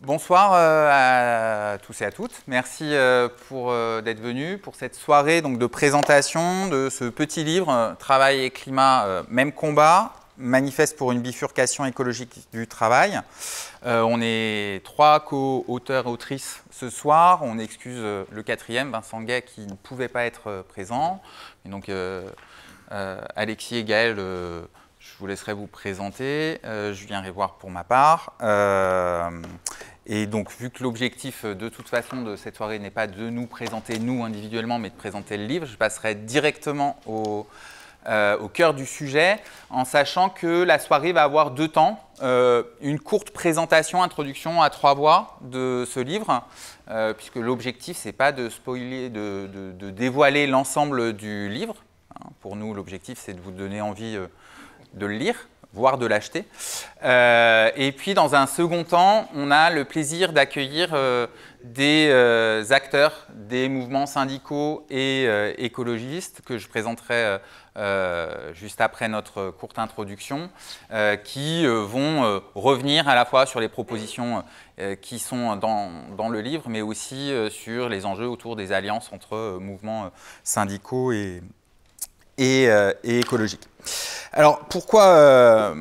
Bonsoir à tous et à toutes. Merci d'être venus pour cette soirée donc, de présentation de ce petit livre « Travail et climat, même combat ». Manifeste pour une bifurcation écologique du travail. On est 3 co-auteurs et autrices ce soir. On excuse le 4e, Vincent Gay, qui ne pouvait pas être présent. Et donc, Alexis et Gaël, je vous laisserai vous présenter. Julien Révoire pour ma part. Et donc, vu que l'objectif, de toute façon, de cette soirée n'est pas de nous présenter, nous, individuellement, mais de présenter le livre, je passerai directement au cœur du sujet, en sachant que la soirée va avoir 2 temps. Une courte présentation, introduction à 3 voix de ce livre, puisque l'objectif, ce n'est pas de spoiler, de dévoiler l'ensemble du livre. Pour nous, l'objectif, c'est de vous donner envie de le lire, voire de l'acheter. Et puis, dans un second temps, on a le plaisir d'accueillir des acteurs des mouvements syndicaux et écologistes que je présenterai juste après notre courte introduction, qui vont revenir à la fois sur les propositions qui sont dans le livre, mais aussi sur les enjeux autour des alliances entre mouvements syndicaux et écologiques. Alors, pourquoi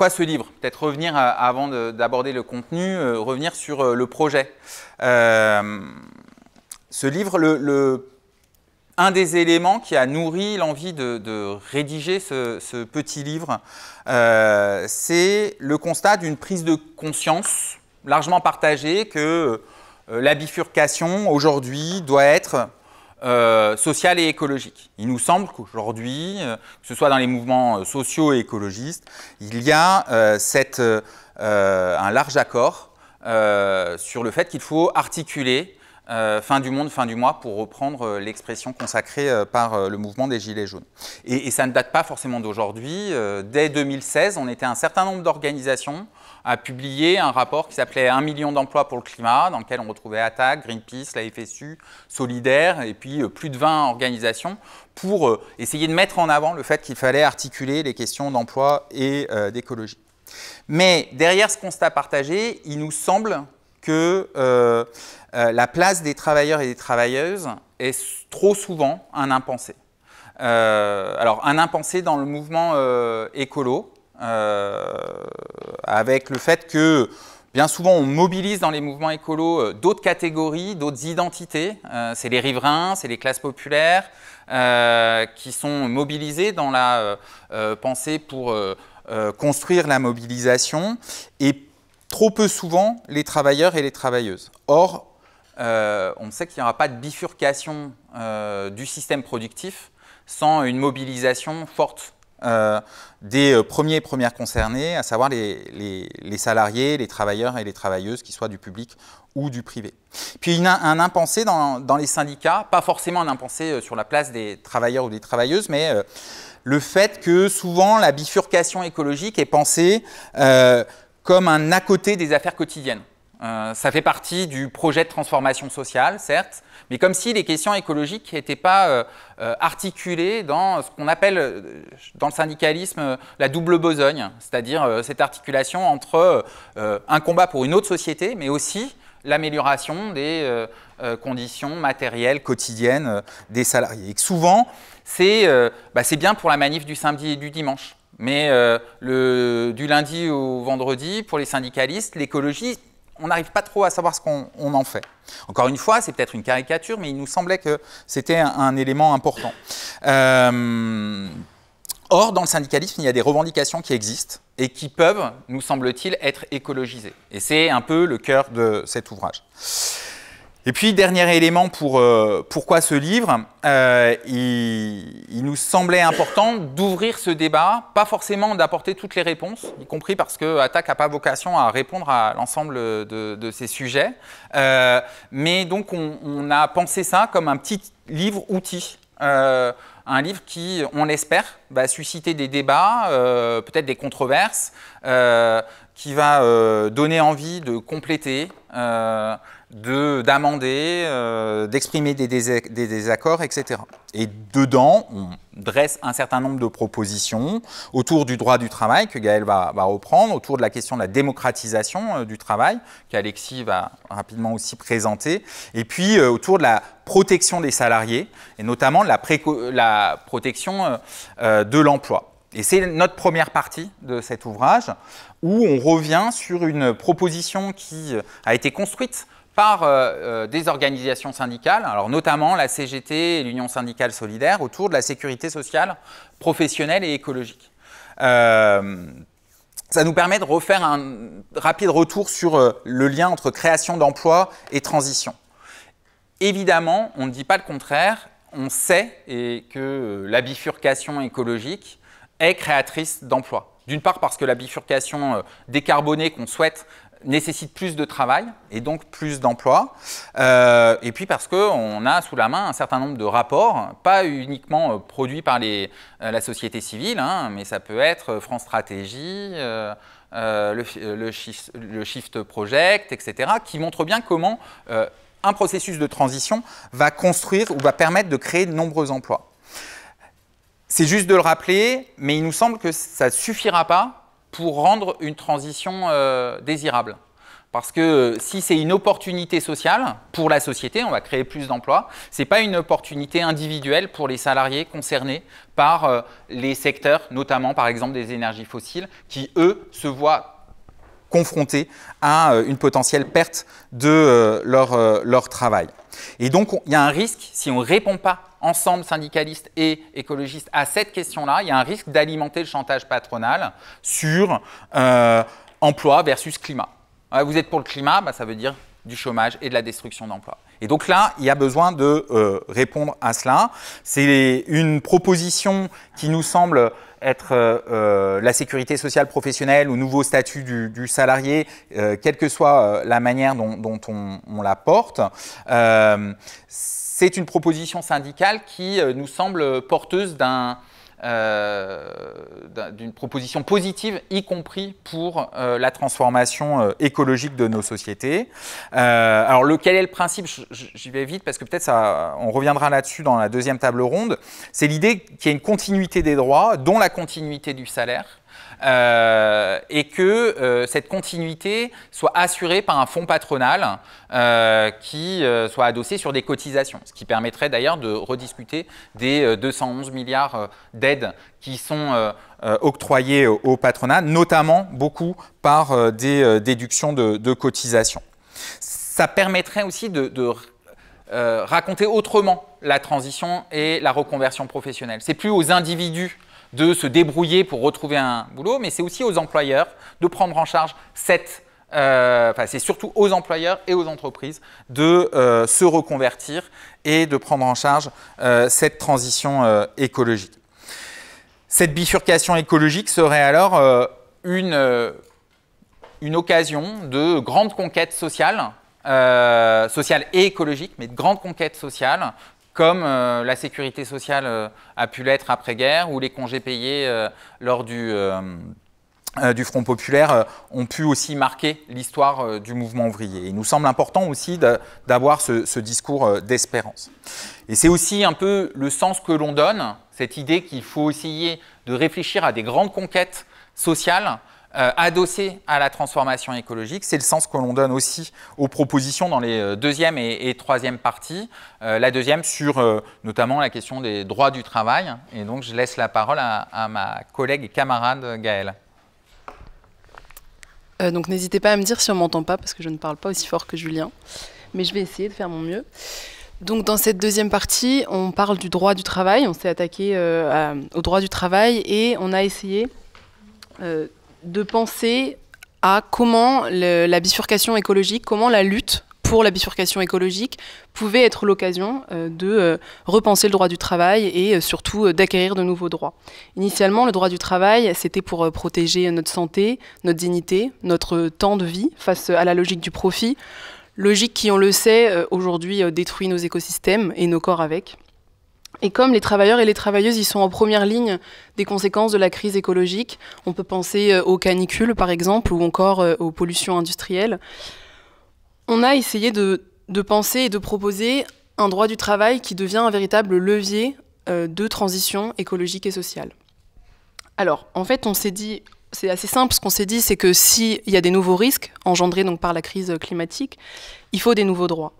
ce livre? Peut-être revenir, avant d'aborder le contenu, revenir sur le projet. Ce livre, un des éléments qui a nourri l'envie de rédiger ce petit livre, c'est le constat d'une prise de conscience largement partagée que la bifurcation, aujourd'hui, doit être sociale et écologique. Il nous semble qu'aujourd'hui, que ce soit dans les mouvements sociaux et écologistes, il y a un large accord sur le fait qu'il faut articuler fin du monde, fin du mois, pour reprendre l'expression consacrée par le mouvement des Gilets jaunes. Et ça ne date pas forcément d'aujourd'hui. Dès 2016, on était un certain nombre d'organisations à publier un rapport qui s'appelait « 1 million d'emplois pour le climat », dans lequel on retrouvait Attac, Greenpeace, la FSU, Solidaire, et puis plus de 20 organisations, pour essayer de mettre en avant le fait qu'il fallait articuler les questions d'emploi et d'écologie. Mais derrière ce constat partagé, il nous semble que la place des travailleurs et des travailleuses est trop souvent un impensé. Alors, un impensé dans le mouvement écolo, avec le fait que bien souvent on mobilise dans les mouvements écolos d'autres catégories, d'autres identités. C'est les riverains, c'est les classes populaires qui sont mobilisés dans la pensée pour construire la mobilisation, et trop peu souvent les travailleurs et les travailleuses. Or, on sait qu'il n'y aura pas de bifurcation du système productif sans une mobilisation forte des premiers et premières concernés, à savoir les salariés, les travailleurs et les travailleuses, qu'ils soient du public ou du privé. Puis il y a un impensé dans les syndicats, pas forcément un impensé sur la place des travailleurs ou des travailleuses, mais le fait que souvent la bifurcation écologique est pensée comme un à côté des affaires quotidiennes. Ça fait partie du projet de transformation sociale, certes, mais comme si les questions écologiques n'étaient pas articulées dans ce qu'on appelle dans le syndicalisme la double besogne, c'est-à-dire cette articulation entre un combat pour une autre société, mais aussi l'amélioration des conditions matérielles quotidiennes des salariés. Et que souvent, c'est bien pour la manif du samedi et du dimanche, mais du lundi au vendredi, pour les syndicalistes, l'écologie, on n'arrive pas trop à savoir ce qu'on en fait. Encore une fois, c'est peut-être une caricature, mais il nous semblait que c'était un élément important. Or, dans le syndicalisme, il y a des revendications qui existent et qui peuvent, nous semble-t-il, être écologisées. Et c'est un peu le cœur de cet ouvrage. Et puis, dernier élément pour pourquoi ce livre, il nous semblait important d'ouvrir ce débat, pas forcément d'apporter toutes les réponses, y compris parce que Attac n'a pas vocation à répondre à l'ensemble de ces sujets, mais donc on a pensé ça comme un petit livre-outil, un livre qui, on l'espère, va susciter des débats, peut-être des controverses, qui va donner envie de compléter, d'amender, d'exprimer des désaccords, etc. Et dedans, on dresse un certain nombre de propositions autour du droit du travail que Gaël va reprendre, autour de la question de la démocratisation du travail, qu'Alexis va rapidement aussi présenter, et puis autour de la protection des salariés, et notamment la protection de l'emploi. Et c'est notre première partie de cet ouvrage, où on revient sur une proposition qui a été construite par des organisations syndicales, alors notamment la CGT et l'Union syndicale solidaire, autour de la sécurité sociale professionnelle et écologique. Ça nous permet de refaire un rapide retour sur le lien entre création d'emplois et transition. Évidemment, on ne dit pas le contraire, on sait que la bifurcation écologique est créatrice d'emplois. D'une part parce que la bifurcation décarbonée qu'on souhaite nécessite plus de travail et donc plus d'emplois. Et puis parce qu'on a sous la main un certain nombre de rapports, pas uniquement produits par la société civile, hein, mais ça peut être France Stratégie, le Shift Project, etc., qui montrent bien comment un processus de transition va construire ou va permettre de créer de nombreux emplois. C'est juste de le rappeler, mais il nous semble que ça ne suffira pas pour rendre une transition désirable. Parce que si c'est une opportunité sociale pour la société, on va créer plus d'emplois, ce n'est pas une opportunité individuelle pour les salariés concernés par les secteurs, notamment par exemple des énergies fossiles, qui eux se voient confrontés à une potentielle perte de leur travail. Et donc il y a un risque, si on ne répond pas ensemble, syndicalistes et écologistes, à cette question-là, il y a un risque d'alimenter le chantage patronal sur emploi versus climat. Vous êtes pour le climat, ça veut dire du chômage et de la destruction d'emplois. Et donc là, il y a besoin de répondre à cela. C'est une proposition qui nous semble être la sécurité sociale professionnelle ou nouveau statut du salarié, quelle que soit la manière dont on la porte. C'est une proposition syndicale qui nous semble porteuse d'une proposition positive, y compris pour la transformation écologique de nos sociétés. Alors, quel est le principe? J'y vais vite parce que peut-être on reviendra là-dessus dans la deuxième table ronde. C'est l'idée qu'il y ait une continuité des droits, dont la continuité du salaire, et que cette continuité soit assurée par un fonds patronal qui soit adossé sur des cotisations, ce qui permettrait d'ailleurs de rediscuter des 211 milliards d'aides qui sont octroyées au patronat, notamment beaucoup par des déductions de cotisations. Ça permettrait aussi de raconter autrement la transition et la reconversion professionnelle. C'est plus aux individus de se débrouiller pour retrouver un boulot, mais c'est aussi aux employeurs de prendre en charge c'est surtout aux employeurs et aux entreprises de se reconvertir et de prendre en charge cette transition écologique. Cette bifurcation écologique serait alors une occasion de grandes conquêtes sociales, et écologiques, mais de grandes conquêtes sociales, comme la sécurité sociale a pu l'être après-guerre, ou les congés payés lors du Front populaire ont pu aussi marquer l'histoire du mouvement ouvrier. Il nous semble important aussi d'avoir ce discours d'espérance. Et c'est aussi un peu le sens que l'on donne, cette idée qu'il faut essayer de réfléchir à des grandes conquêtes sociales adossé à la transformation écologique. C'est le sens que l'on donne aussi aux propositions dans les deuxième et troisième parties. La deuxième sur notamment la question des droits du travail. Et donc, je laisse la parole à ma collègue et camarade Gaëlle. Donc, n'hésitez pas à me dire si on ne m'entend pas, parce que je ne parle pas aussi fort que Julien. Mais je vais essayer de faire mon mieux. Donc, dans cette deuxième partie, on parle du droit du travail. On s'est attaqué au droit du travail et on a essayé de penser à comment la bifurcation écologique, comment la lutte pour la bifurcation écologique pouvait être l'occasion de repenser le droit du travail et surtout d'acquérir de nouveaux droits. Initialement, le droit du travail, c'était pour protéger notre santé, notre dignité, notre temps de vie face à la logique du profit, logique qui, on le sait, aujourd'hui détruit nos écosystèmes et nos corps avec. Et comme les travailleurs et les travailleuses, ils sont en première ligne des conséquences de la crise écologique, on peut penser aux canicules par exemple, ou encore aux pollutions industrielles, on a essayé de penser et de proposer un droit du travail qui devient un véritable levier de transition écologique et sociale. Alors, en fait, on s'est dit, c'est assez simple, ce qu'on s'est dit, c'est que s'il y a des nouveaux risques engendrés donc, par la crise climatique, il faut des nouveaux droits.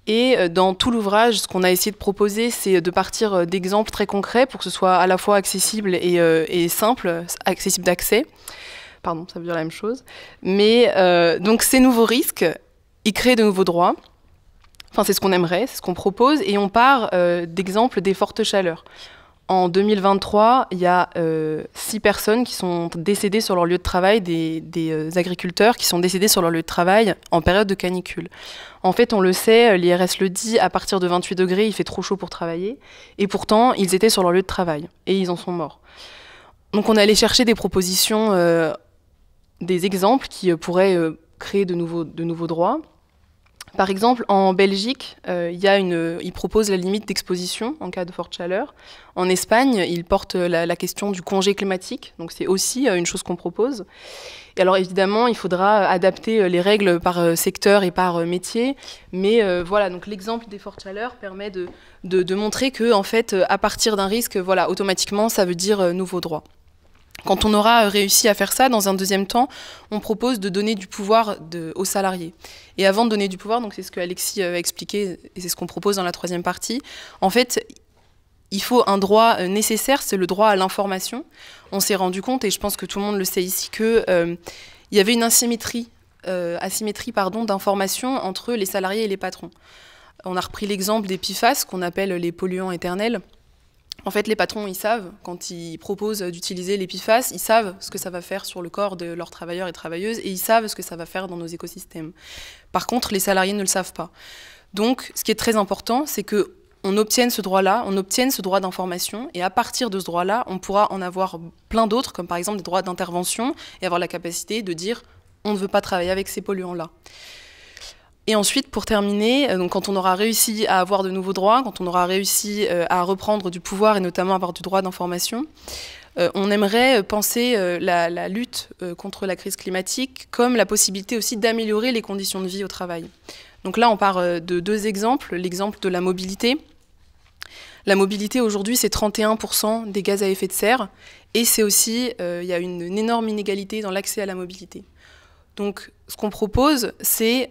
Et dans tout l'ouvrage, ce qu'on a essayé de proposer, c'est de partir d'exemples très concrets pour que ce soit à la fois accessible et simple, accessible d'accès. Pardon, ça veut dire la même chose. Mais donc ces nouveaux risques, ils créent de nouveaux droits. Enfin, c'est ce qu'on aimerait, c'est ce qu'on propose. Et on part d'exemples des fortes chaleurs. En 2023, il y a 6 personnes qui sont décédées sur leur lieu de travail, des agriculteurs qui sont décédés sur leur lieu de travail en période de canicule. En fait, on le sait, l'IRS le dit, à partir de 28 degrés, il fait trop chaud pour travailler. Et pourtant, ils étaient sur leur lieu de travail et ils en sont morts. Donc on est allé chercher des propositions, des exemples qui pourraient créer de nouveaux droits. Par exemple, en Belgique, ils proposent la limite d'exposition en cas de forte chaleur. En Espagne, ils portent la question du congé climatique, donc c'est aussi une chose qu'on propose. Et alors évidemment, il faudra adapter les règles par secteur et par métier, mais voilà, donc l'exemple des fortes chaleurs permet de montrer que, en fait, à partir d'un risque, voilà, automatiquement, ça veut dire nouveau droit. Quand on aura réussi à faire ça, dans un deuxième temps, on propose de donner du pouvoir aux salariés. Et avant de donner du pouvoir, donc c'est ce que Alexis a expliqué, et c'est ce qu'on propose dans la troisième partie, en fait, il faut un droit nécessaire, c'est le droit à l'information. On s'est rendu compte, et je pense que tout le monde le sait ici, qu'il y avait une asymétrie d'information entre les salariés et les patrons. On a repris l'exemple des PFAS, qu'on appelle les polluants éternels. En fait, les patrons, ils savent, quand ils proposent d'utiliser les PFAS, ils savent ce que ça va faire sur le corps de leurs travailleurs et travailleuses, et ils savent ce que ça va faire dans nos écosystèmes. Par contre, les salariés ne le savent pas. Donc, ce qui est très important, c'est qu'on obtienne ce droit-là, on obtienne ce droit d'information, et à partir de ce droit-là, on pourra en avoir plein d'autres, comme par exemple des droits d'intervention, et avoir la capacité de dire « on ne veut pas travailler avec ces polluants-là ». Et ensuite, pour terminer, donc quand on aura réussi à avoir de nouveaux droits, quand on aura réussi à reprendre du pouvoir et notamment avoir du droit d'information, on aimerait penser la lutte contre la crise climatique comme la possibilité aussi d'améliorer les conditions de vie au travail. Donc là, on part de 2 exemples. L'exemple de la mobilité. La mobilité, aujourd'hui, c'est 31% des gaz à effet de serre. Et c'est aussi, il y a une énorme inégalité dans l'accès à la mobilité. Donc, ce qu'on propose, c'est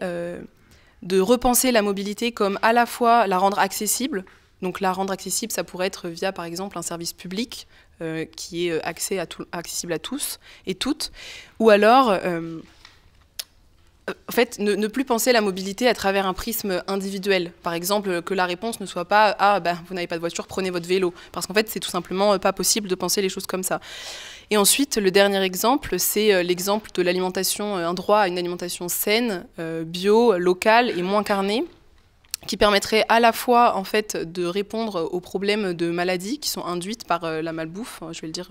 de repenser la mobilité comme à la fois la rendre accessible. Donc la rendre accessible, ça pourrait être via, par exemple, un service public qui est accessible à tous et toutes. Ou alors, en fait, ne plus penser la mobilité à travers un prisme individuel. Par exemple, que la réponse ne soit pas « Ah, ben, vous n'avez pas de voiture, prenez votre vélo ». Parce qu'en fait, c'est tout simplement pas possible de penser les choses comme ça. Et ensuite, le dernier exemple, c'est l'exemple de l'alimentation, un droit à une alimentation saine, bio, locale et moins carnée, qui permettrait à la fois en fait, de répondre aux problèmes de maladies qui sont induites par la malbouffe, je vais le dire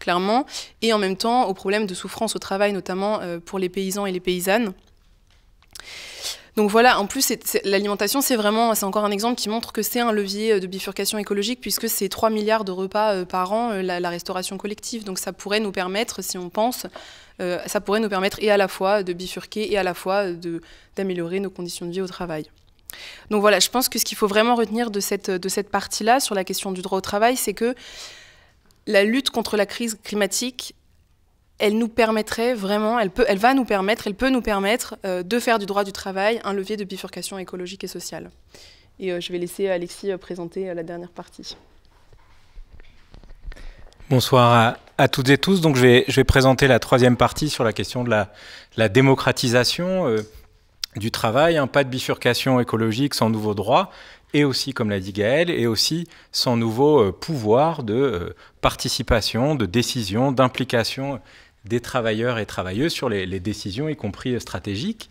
clairement, et en même temps aux problèmes de souffrance au travail, notamment pour les paysans et les paysannes. Donc voilà, en plus, l'alimentation, c'est encore un exemple qui montre que c'est un levier de bifurcation écologique, puisque c'est 3 milliards de repas par an, la restauration collective. Donc ça pourrait nous permettre, si on pense, ça pourrait nous permettre et à la fois de bifurquer et à la fois d'améliorer nos conditions de vie au travail. Donc voilà, je pense que ce qu'il faut vraiment retenir de cette partie-là, sur la question du droit au travail, c'est que la lutte contre la crise climatique, elle nous permettrait vraiment, elle peut nous permettre de faire du droit du travail un levier de bifurcation écologique et sociale. Et je vais laisser Alexis présenter la dernière partie. Bonsoir à toutes et tous. Donc je vais présenter la troisième partie sur la question de la démocratisation du travail, pas de bifurcation écologique sans nouveaux droits, et aussi, comme l'a dit Gaëlle, et aussi sans nouveau pouvoir de participation, de décision, d'implication des travailleurs et travailleuses sur les décisions, y compris stratégiques.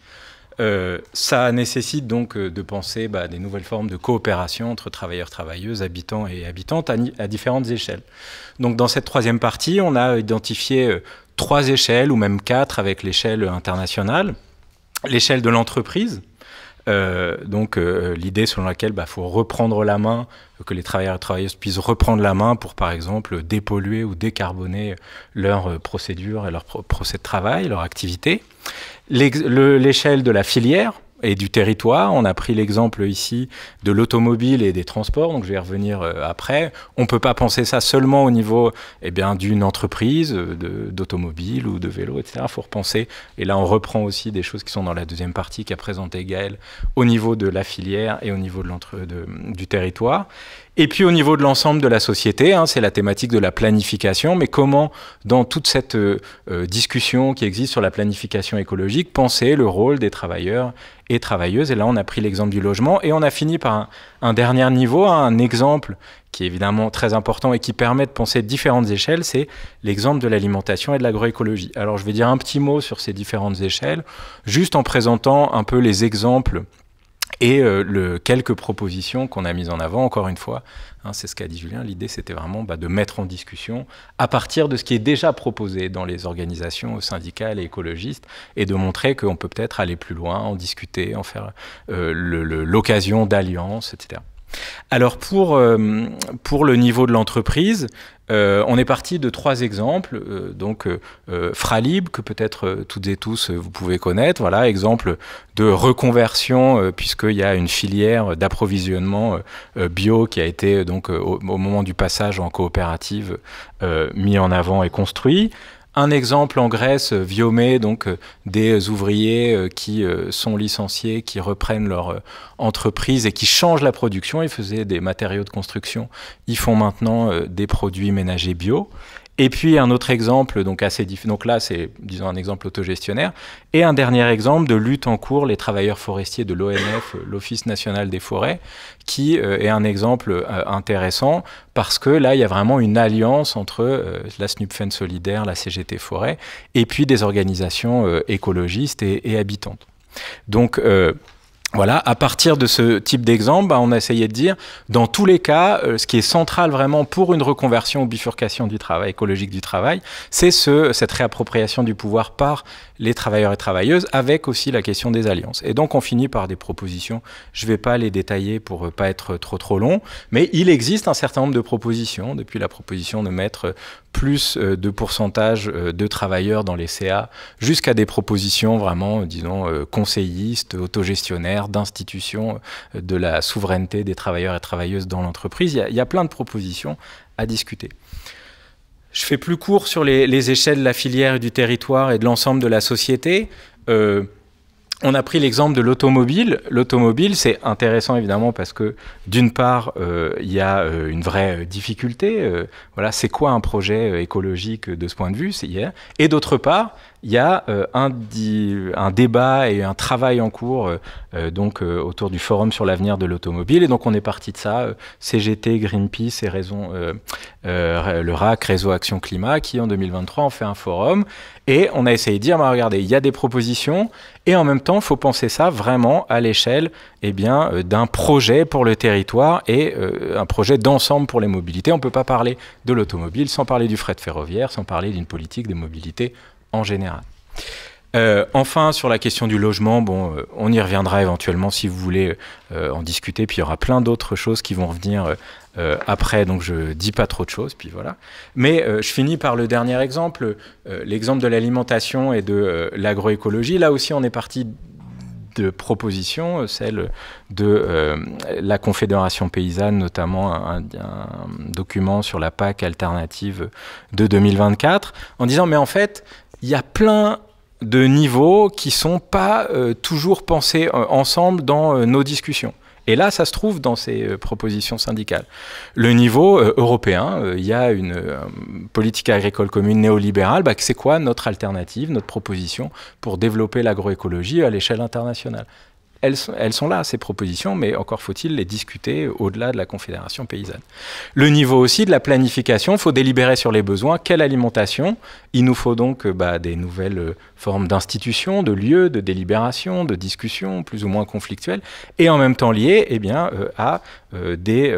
Ça nécessite donc de penser des nouvelles formes de coopération entre travailleurs, travailleuses, habitants et habitantes à différentes échelles. Donc dans cette troisième partie, on a identifié 3 échelles, ou même 4 avec l'échelle internationale. L'échelle de l'entreprise, L'idée selon laquelle faut reprendre la main, que les travailleurs et travailleuses puissent reprendre la main pour, par exemple, dépolluer ou décarboner leurs procédures et leurs procès de travail, leur activité. L'échelle de la filière et du territoire. On a pris l'exemple ici de l'automobile et des transports, donc je vais y revenir après. On ne peut pas penser ça seulement au niveau d'une entreprise d'automobile ou de vélo, etc. Il faut repenser, et là on reprend aussi des choses qui sont dans la deuxième partie qu'a présentée Gaëlle, au niveau de la filière et au niveau du territoire. Et puis au niveau de l'ensemble de la société, c'est la thématique de la planification, mais comment, dans toute cette discussion qui existe sur la planification écologique, penser le rôle des travailleurs et travailleuses. Et là, on a pris l'exemple du logement, et on a fini par un dernier niveau, un exemple qui est évidemment très important et qui permet de penser différentes échelles, c'est l'exemple de l'alimentation et de l'agroécologie. Alors, je vais dire un petit mot sur ces différentes échelles, juste en présentant un peu les exemples et quelques propositions qu'on a mises en avant, encore une fois, c'est ce qu'a dit Julien, l'idée c'était vraiment de mettre en discussion à partir de ce qui est déjà proposé dans les organisations syndicales et écologistes, et de montrer qu'on peut peut-être aller plus loin, en discuter, en faire l'occasion d'alliances, etc. Alors pour le niveau de l'entreprise, on est parti de 3 exemples, Fralib, que peut-être toutes et tous vous pouvez connaître, voilà, exemple de reconversion, puisqu'il y a une filière d'approvisionnement bio qui a été donc au moment du passage en coopérative mis en avant et construit. Un exemple en Grèce, Viomé, donc des ouvriers qui sont licenciés, qui reprennent leur entreprise et qui changent la production. Ils faisaient des matériaux de construction, ils font maintenant des produits ménagers bio. Et puis un autre exemple, donc là c'est disons un exemple autogestionnaire, et un dernier exemple de lutte en cours, les travailleurs forestiers de l'ONF, l'Office national des forêts, qui est un exemple intéressant parce que là il y a vraiment une alliance entre la SNUPFEN solidaire, la CGT Forêt, et puis des organisations écologistes et habitantes. Donc voilà, à partir de ce type d'exemple, on a essayé de dire, dans tous les cas, ce qui est central vraiment pour une reconversion ou bifurcation du travail, écologique du travail, c'est cette réappropriation du pouvoir par les travailleurs et travailleuses, avec aussi la question des alliances. Et donc on finit par des propositions, je ne vais pas les détailler pour ne pas être trop long, mais il existe un certain nombre de propositions, depuis la proposition de mettre plus de pourcentage de travailleurs dans les CA, jusqu'à des propositions vraiment, disons, conseillistes, autogestionnaires, d'institutions, de la souveraineté des travailleurs et travailleuses dans l'entreprise. Il y a plein de propositions à discuter. Je fais plus court sur les échelles de la filière et du territoire et de l'ensemble de la société. On a pris l'exemple de l'automobile. L'automobile, c'est intéressant évidemment parce que d'une part, il y a une vraie difficulté. Voilà, c'est quoi un projet écologique de ce point de vue, et d'autre part, il y a un débat et un travail en cours autour du forum sur l'avenir de l'automobile. Et donc on est parti de ça, CGT, Greenpeace et le RAC, Réseau Action Climat, qui en 2023 ont fait un forum. Et on a essayé de dire, regardez, il y a des propositions, et en même temps, il faut penser ça vraiment à l'échelle d'un projet pour le territoire et un projet d'ensemble pour les mobilités. On ne peut pas parler de l'automobile sans parler du fret ferroviaire, sans parler d'une politique des mobilités en général. Enfin, sur la question du logement, on y reviendra éventuellement si vous voulez en discuter, puis il y aura plein d'autres choses qui vont revenir après, donc je ne dis pas trop de choses, puis voilà. Mais je finis par le dernier exemple, l'exemple de l'alimentation et de l'agroécologie. Là aussi, on est parti de propositions, celle de la Confédération paysanne, notamment un document sur la PAC alternative de 2024, en disant, mais en fait, il y a plein de niveaux qui ne sont pas toujours pensés ensemble dans nos discussions. Et là, ça se trouve dans ces propositions syndicales. Le niveau européen, il y a une politique agricole commune néolibérale. C'est quoi notre alternative, notre proposition pour développer l'agroécologie à l'échelle internationale ? Elles sont là, ces propositions, mais encore faut-il les discuter au-delà de la Confédération paysanne. Le niveau aussi de la planification, il faut délibérer sur les besoins. Quelle alimentation ? Il nous faut donc des nouvelles formes d'institutions, de lieux, de délibération, de discussions, plus ou moins conflictuelles, et en même temps liées à des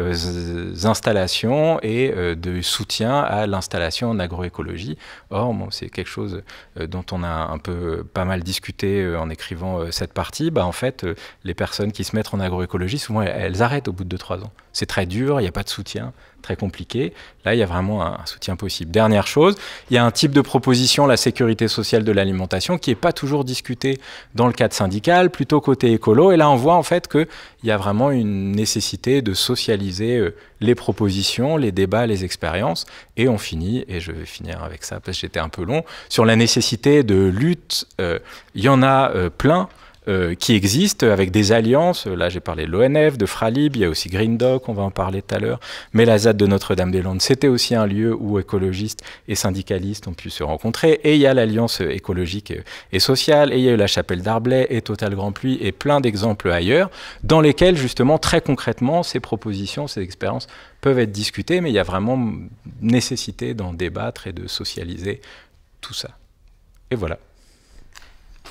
installations et de soutien à l'installation en agroécologie. Or, bon, c'est quelque chose dont on a un peu pas mal discuté en écrivant cette partie. En fait, les personnes qui se mettent en agroécologie, souvent, elles arrêtent au bout de 2-3 ans. C'est très dur, il n'y a pas de soutien, très compliqué. Là, il y a vraiment un soutien possible. Dernière chose, il y a un type de proposition, la sécurité sociale de l'alimentation, qui n'est pas toujours discuté dans le cadre syndical, plutôt côté écolo. Et là, on voit en fait qu'il y a vraiment une nécessité de socialiser les propositions, les débats, les expériences. Et on finit, et je vais finir avec ça parce que j'étais un peu long, sur la nécessité de lutte. Il y en a plein. Qui existent avec des alliances. Là, j'ai parlé de l'ONF, de Fralib, il y a aussi Green Doc, on va en parler tout à l'heure. Mais la ZAD de Notre-Dame-des-Landes, c'était aussi un lieu où écologistes et syndicalistes ont pu se rencontrer. Et il y a l'Alliance écologique et sociale, et il y a eu la Chapelle d'Arblay et Total Grand Pluie, et plein d'exemples ailleurs, dans lesquels, justement, très concrètement, ces propositions, ces expériences peuvent être discutées, mais il y a vraiment nécessité d'en débattre et de socialiser tout ça. Et voilà.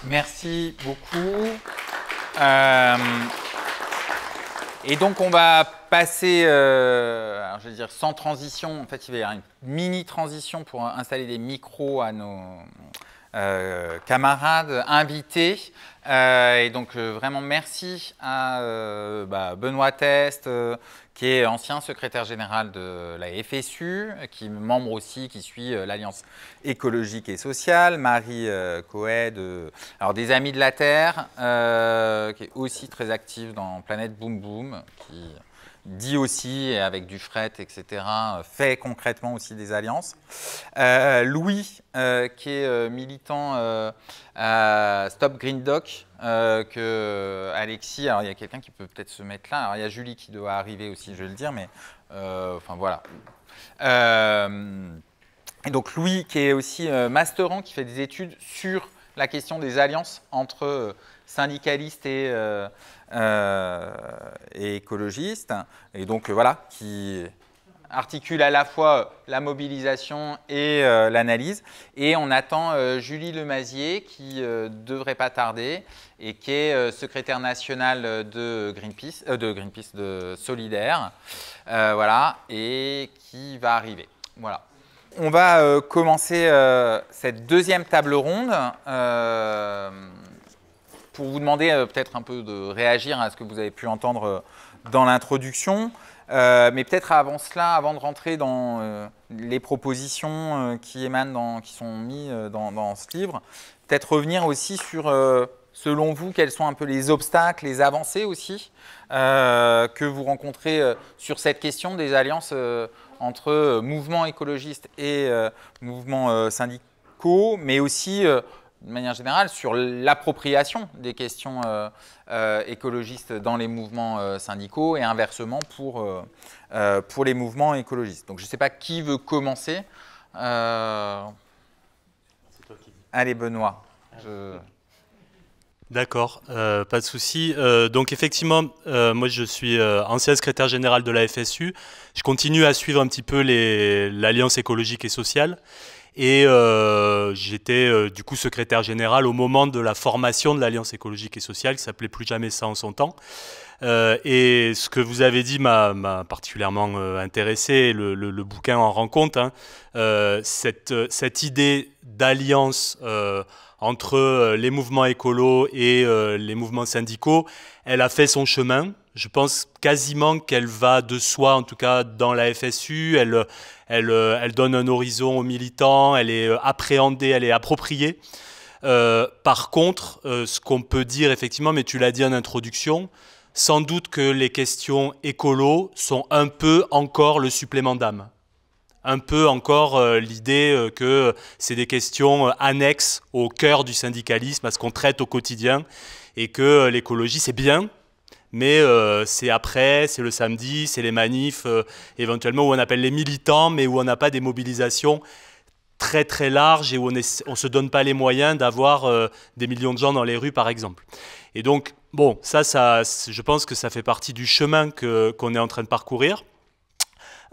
Merci beaucoup. Et donc, on va passer, alors je vais dire sans transition, en fait, il va y avoir une mini-transition pour installer des micros à nos camarades invités. Et donc, vraiment, merci à Benoît Teste, qui est ancien secrétaire général de la FSU, qui est membre aussi, qui suit l'Alliance écologique et sociale, Marie Coët, alors des Amis de la Terre, qui est aussi très active dans Planète Boom Boom, qui dit aussi, avec du fret, etc., fait concrètement aussi des alliances. Louis, qui est militant à Stop Green Doc, que Alexis, alors il y a quelqu'un qui peut peut-être se mettre là, alors il y a Julie qui doit arriver aussi, je vais le dire, mais enfin voilà. Et donc Louis, qui est aussi masterant, qui fait des études sur la question des alliances entre syndicalistes et écologistes, et donc voilà, qui articule à la fois la mobilisation et l'analyse. Et on attend Julie Lemazier, qui ne devrait pas tarder, et qui est secrétaire nationale de Greenpeace, de Solidaire, voilà, et qui va arriver. Voilà. On va commencer cette deuxième table ronde pour vous demander peut-être un peu de réagir à ce que vous avez pu entendre dans l'introduction. Mais peut-être avant cela, avant de rentrer dans les propositions qui émanent, qui sont mises dans ce livre, peut-être revenir aussi sur, selon vous, quels sont un peu les obstacles, les avancées aussi que vous rencontrez sur cette question des alliances entre mouvements écologistes et mouvements syndicaux, mais aussi de manière générale, sur l'appropriation des questions écologistes dans les mouvements syndicaux et inversement pour les mouvements écologistes. Donc, je ne sais pas qui veut commencer. Allez, Benoît. D'accord, pas de souci. Donc effectivement, moi je suis ancien secrétaire général de la FSU. Je continue à suivre un petit peu l'Alliance écologique et sociale. Et j'étais du coup secrétaire général au moment de la formation de l'Alliance écologique et sociale, qui s'appelait Plus jamais ça en son temps. Et ce que vous avez dit m'a particulièrement intéressé, le bouquin en rend compte, hein. Cette idée d'alliance entre les mouvements écolos et les mouvements syndicaux, elle a fait son chemin. Je pense quasiment qu'elle va de soi, en tout cas dans la FSU. Elle donne un horizon aux militants, elle est appréhendée, elle est appropriée. Par contre, ce qu'on peut dire effectivement, mais tu l'as dit en introduction, sans doute que les questions écolo sont un peu encore le supplément d'âme. Un peu encore l'idée que c'est des questions annexes au cœur du syndicalisme, à ce qu'on traite au quotidien, et que l'écologie c'est bien, mais c'est après, c'est le samedi, c'est les manifs, éventuellement où on appelle les militants, mais où on n'a pas des mobilisations très très larges et où on ne se donne pas les moyens d'avoir des millions de gens dans les rues par exemple. Et donc, bon, ça je pense que ça fait partie du chemin qu'on est en train de parcourir.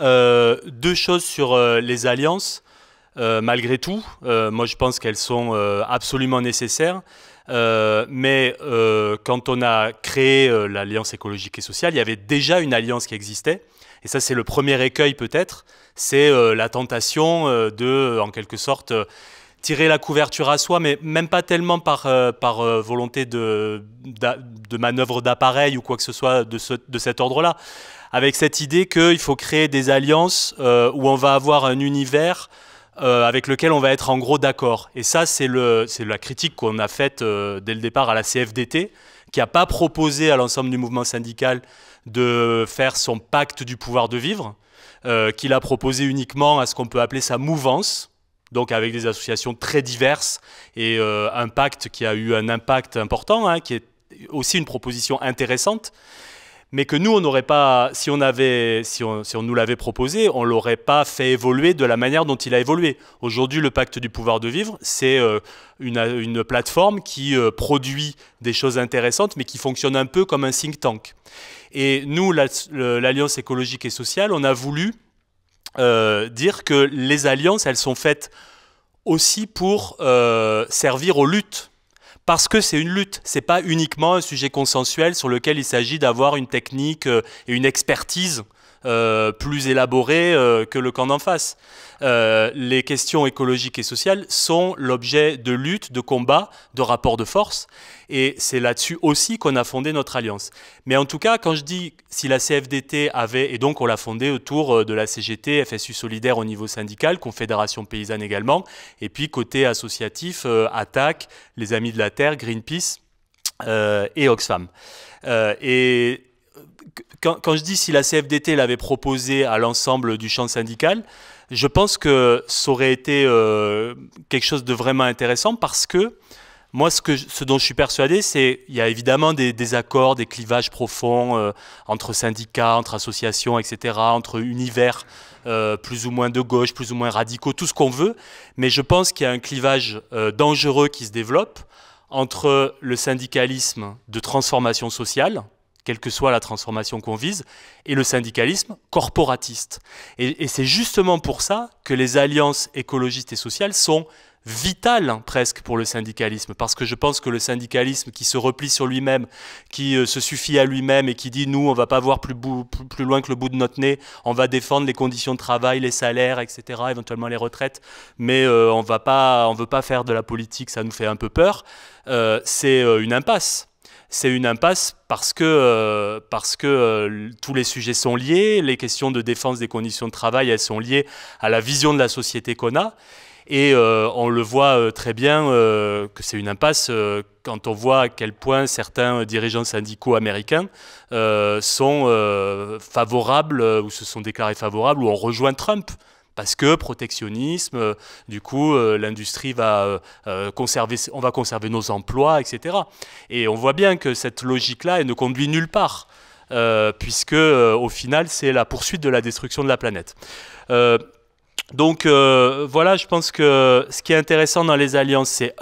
Deux choses sur les alliances, malgré tout, moi je pense qu'elles sont absolument nécessaires. Mais quand on a créé l'Alliance écologique et sociale, il y avait déjà une alliance qui existait. Et ça, c'est le premier écueil peut-être, c'est la tentation de, en quelque sorte, tirer la couverture à soi, mais même pas tellement par volonté de manœuvre d'appareil ou quoi que ce soit de cet ordre-là, avec cette idée qu'il faut créer des alliances où on va avoir un univers avec lequel on va être en gros d'accord. Et ça, c'est la critique qu'on a faite dès le départ à la CFDT, qui n'a pas proposé à l'ensemble du mouvement syndical de faire son pacte du pouvoir de vivre, qu'il a proposé uniquement à ce qu'on peut appeler sa mouvance, donc avec des associations très diverses, et un pacte qui a eu un impact important, hein, qui est aussi une proposition intéressante, mais que nous, on n'aurait pas, si on nous l'avait proposé, on ne l'aurait pas fait évoluer de la manière dont il a évolué. Aujourd'hui, le pacte du pouvoir de vivre, c'est une plateforme qui produit des choses intéressantes, mais qui fonctionne un peu comme un think tank. Et nous, l'Alliance écologique et sociale, on a voulu dire que les alliances, elles sont faites aussi pour servir aux luttes. Parce que c'est une lutte, c'est pas uniquement un sujet consensuel sur lequel il s'agit d'avoir une technique et une expertise plus élaborée que le camp d'en face. Les questions écologiques et sociales sont l'objet de luttes, de combats, de rapports de force, et c'est là-dessus aussi qu'on a fondé notre alliance. Mais en tout cas, quand je dis si la CFDT avait, et donc on l'a fondée autour de la CGT, FSU Solidaire au niveau syndical, Confédération Paysanne également, et puis côté associatif, ATTAC, les Amis de la Terre, Greenpeace et Oxfam. Et quand je dis si la CFDT l'avait proposé à l'ensemble du champ syndical, je pense que ça aurait été quelque chose de vraiment intéressant parce que moi, ce dont je suis persuadé, c'est qu'il y a évidemment des désaccords, des clivages profonds entre syndicats, entre associations, etc., entre univers plus ou moins de gauche, plus ou moins radicaux, tout ce qu'on veut. Mais je pense qu'il y a un clivage dangereux qui se développe entre le syndicalisme de transformation sociale, quelle que soit la transformation qu'on vise, et le syndicalisme corporatiste. Et c'est justement pour ça que les alliances écologistes et sociales sont vitales presque pour le syndicalisme, parce que je pense que le syndicalisme qui se replie sur lui-même, qui se suffit à lui-même et qui dit nous on va pas voir plus loin que le bout de notre nez, on va défendre les conditions de travail, les salaires, etc., éventuellement les retraites, mais on veut pas faire de la politique, ça nous fait un peu peur, c'est une impasse. C'est une impasse parce que tous les sujets sont liés, les questions de défense des conditions de travail, elles sont liées à la vision de la société qu'on a. Et on le voit très bien que c'est une impasse quand on voit à quel point certains dirigeants syndicaux américains sont favorables ou se sont déclarés favorables ou ont rejoint Trump. Parce que protectionnisme, du coup, l'industrie va on va conserver nos emplois, etc. Et on voit bien que cette logique-là, elle ne conduit nulle part, puisque au final, c'est la poursuite de la destruction de la planète. Donc voilà, je pense que ce qui est intéressant dans les alliances, c'est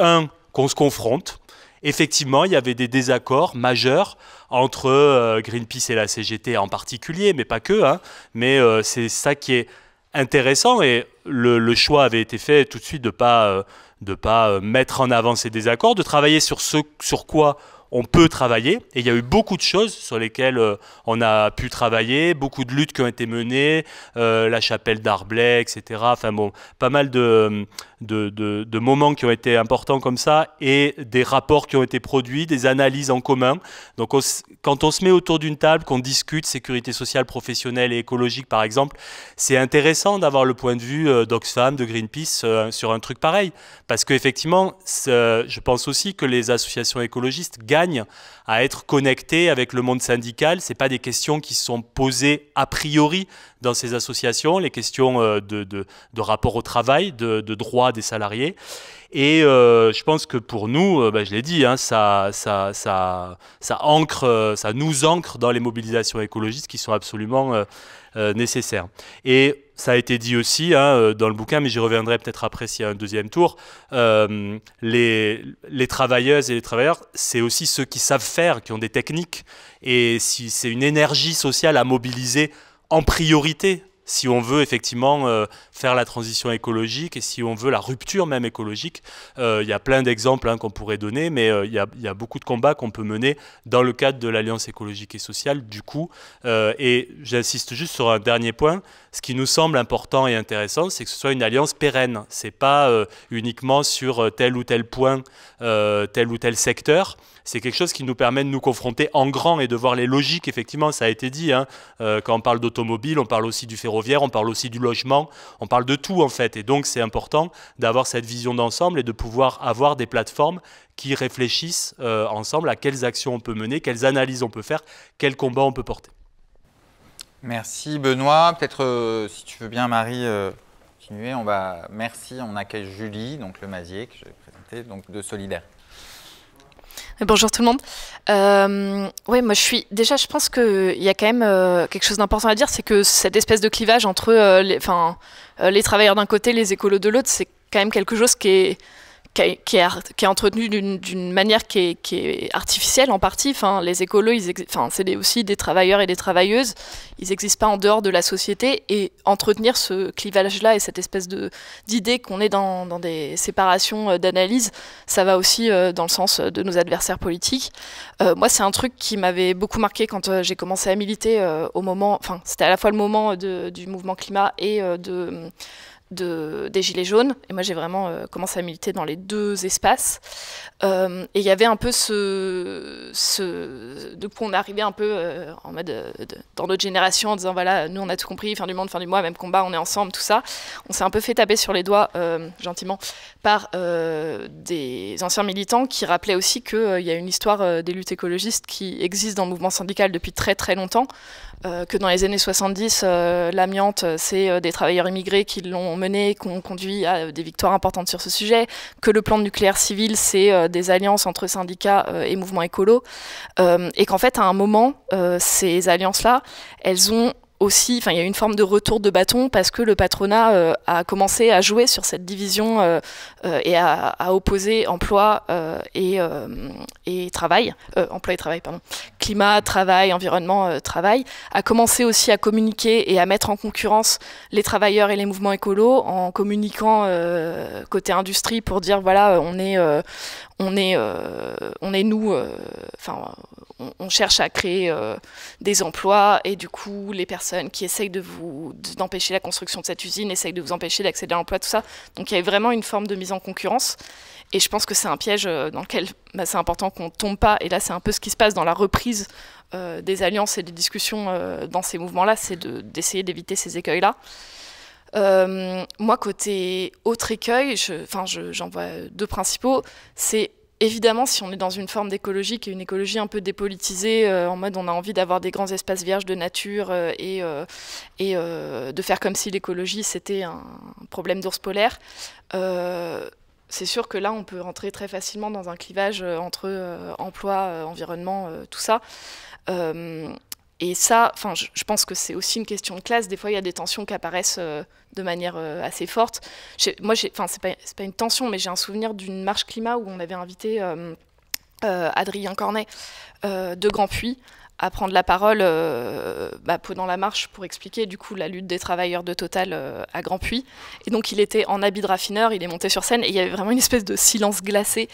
qu'on se confronte. Effectivement, il y avait des désaccords majeurs entre Greenpeace et la CGT en particulier, mais pas que, hein, mais c'est ça qui est intéressant, et le choix avait été fait tout de suite de pas mettre en avant ces désaccords, de travailler sur ce sur quoi on peut travailler. Et il y a eu beaucoup de choses sur lesquelles on a pu travailler, beaucoup de luttes qui ont été menées, la chapelle d'Arblay, etc. Enfin bon, pas mal de moments qui ont été importants comme ça, et des rapports qui ont été produits, des analyses en commun. Donc quand on se met autour d'une table, qu'on discute sécurité sociale, professionnelle et écologique par exemple, c'est intéressant d'avoir le point de vue d'Oxfam, de Greenpeace sur un truc pareil. Parce qu'effectivement, je pense aussi que les associations écologistes gagnent à être connectées avec le monde syndical. Ce n'est pas des questions qui sont posées a priori dans ces associations, les questions de rapport au travail, de droits des salariés. Et je pense que pour nous, je l'ai dit, hein, ça nous ancre dans les mobilisations écologistes qui sont absolument nécessaires. Et ça a été dit aussi hein, dans le bouquin, mais j'y reviendrai peut-être après s'il y a un deuxième tour, les travailleuses et les travailleurs, c'est aussi ceux qui savent faire, qui ont des techniques, et si c'est une énergie sociale à mobiliser en priorité, si on veut effectivement faire la transition écologique et si on veut la rupture même écologique. Il y a plein d'exemples qu'on pourrait donner, mais il y a beaucoup de combats qu'on peut mener dans le cadre de l'Alliance écologique et sociale, du coup. Et j'insiste juste sur un dernier point. Ce qui nous semble important et intéressant, c'est que ce soit une alliance pérenne. Ce n'est pas uniquement sur tel ou tel point, tel ou tel secteur. C'est quelque chose qui nous permet de nous confronter en grand et de voir les logiques, effectivement, ça a été dit. Quand on parle d'automobile, on parle aussi du ferroviaire, on parle aussi du logement, on parle de tout en fait. Et donc c'est important d'avoir cette vision d'ensemble et de pouvoir avoir des plateformes qui réfléchissent ensemble à quelles actions on peut mener, quelles analyses on peut faire, quels combats on peut porter. Merci Benoît. Peut-être si tu veux bien Marie continuer, merci, on accueille Julie, donc le Mazier que je vais présenter, donc de Solidaire. Bonjour tout le monde. Oui, moi je pense qu'il y a quand même quelque chose d'important à dire, c'est que cette espèce de clivage entre les travailleurs d'un côté, les écolos de l'autre, c'est quand même quelque chose qui est entretenu d'une manière qui est artificielle en partie. Enfin, les écolos, c'est aussi des travailleurs et des travailleuses. Ils n'existent pas en dehors de la société. Et entretenir ce clivage-là et cette espèce d'idée qu'on est dans des séparations d'analyse, ça va aussi dans le sens de nos adversaires politiques. Moi, c'est un truc qui m'avait beaucoup marqué quand j'ai commencé à militer c'était à la fois le moment du mouvement climat et des Gilets jaunes, et moi j'ai vraiment commencé à militer dans les deux espaces, et il y avait un peu de coup on est arrivé un peu en mode dans notre génération en disant voilà, nous on a tout compris, fin du monde, fin du mois, même combat, on est ensemble, tout ça. On s'est un peu fait taper sur les doigts gentiment par des anciens militants qui rappelaient aussi qu'il y a une histoire des luttes écologistes qui existe dans le mouvement syndical depuis très très longtemps, que dans les années 70, l'amiante, c'est des travailleurs immigrés qui l'ont mené, qui ont conduit à des victoires importantes sur ce sujet, que le plan de nucléaire civil, c'est des alliances entre syndicats et mouvements écolos, et qu'en fait, à un moment, ces alliances-là, elles ont aussi, il y a une forme de retour de bâton parce que le patronat a commencé à jouer sur cette division et à opposer emploi et travail, emploi et travail, pardon, climat, travail, environnement, travail, a commencé aussi à communiquer et à mettre en concurrence les travailleurs et les mouvements écolos en communiquant côté industrie pour dire voilà, on cherche à créer des emplois et du coup les personnes qui essayent d'empêcher la construction de cette usine essayent de vous empêcher d'accéder à l'emploi, tout ça. Donc il y avait vraiment une forme de mise en concurrence et je pense que c'est un piège dans lequel c'est important qu'on ne tombe pas, et là c'est un peu ce qui se passe dans la reprise des alliances et des discussions dans ces mouvements-là, c'est d'essayer d'éviter ces écueils-là. Moi, côté autre écueil, j'en vois deux principaux, c'est évidemment, si on est dans une forme d'écologie qui est une écologie un peu dépolitisée, en mode on a envie d'avoir des grands espaces vierges de nature et de faire comme si l'écologie c'était un problème d'ours polaire, c'est sûr que là on peut rentrer très facilement dans un clivage entre emploi, environnement, tout ça. Et ça, je pense que c'est aussi une question de classe. Des fois, il y a des tensions qui apparaissent de manière assez forte. C'est pas une tension, mais j'ai un souvenir d'une marche climat où on avait invité Adrien Cornet de Grandpuits à prendre la parole pendant la marche pour expliquer du coup la lutte des travailleurs de Total à Grandpuits. Et donc il était en habit de raffineur, il est monté sur scène et il y avait vraiment une espèce de silence glacé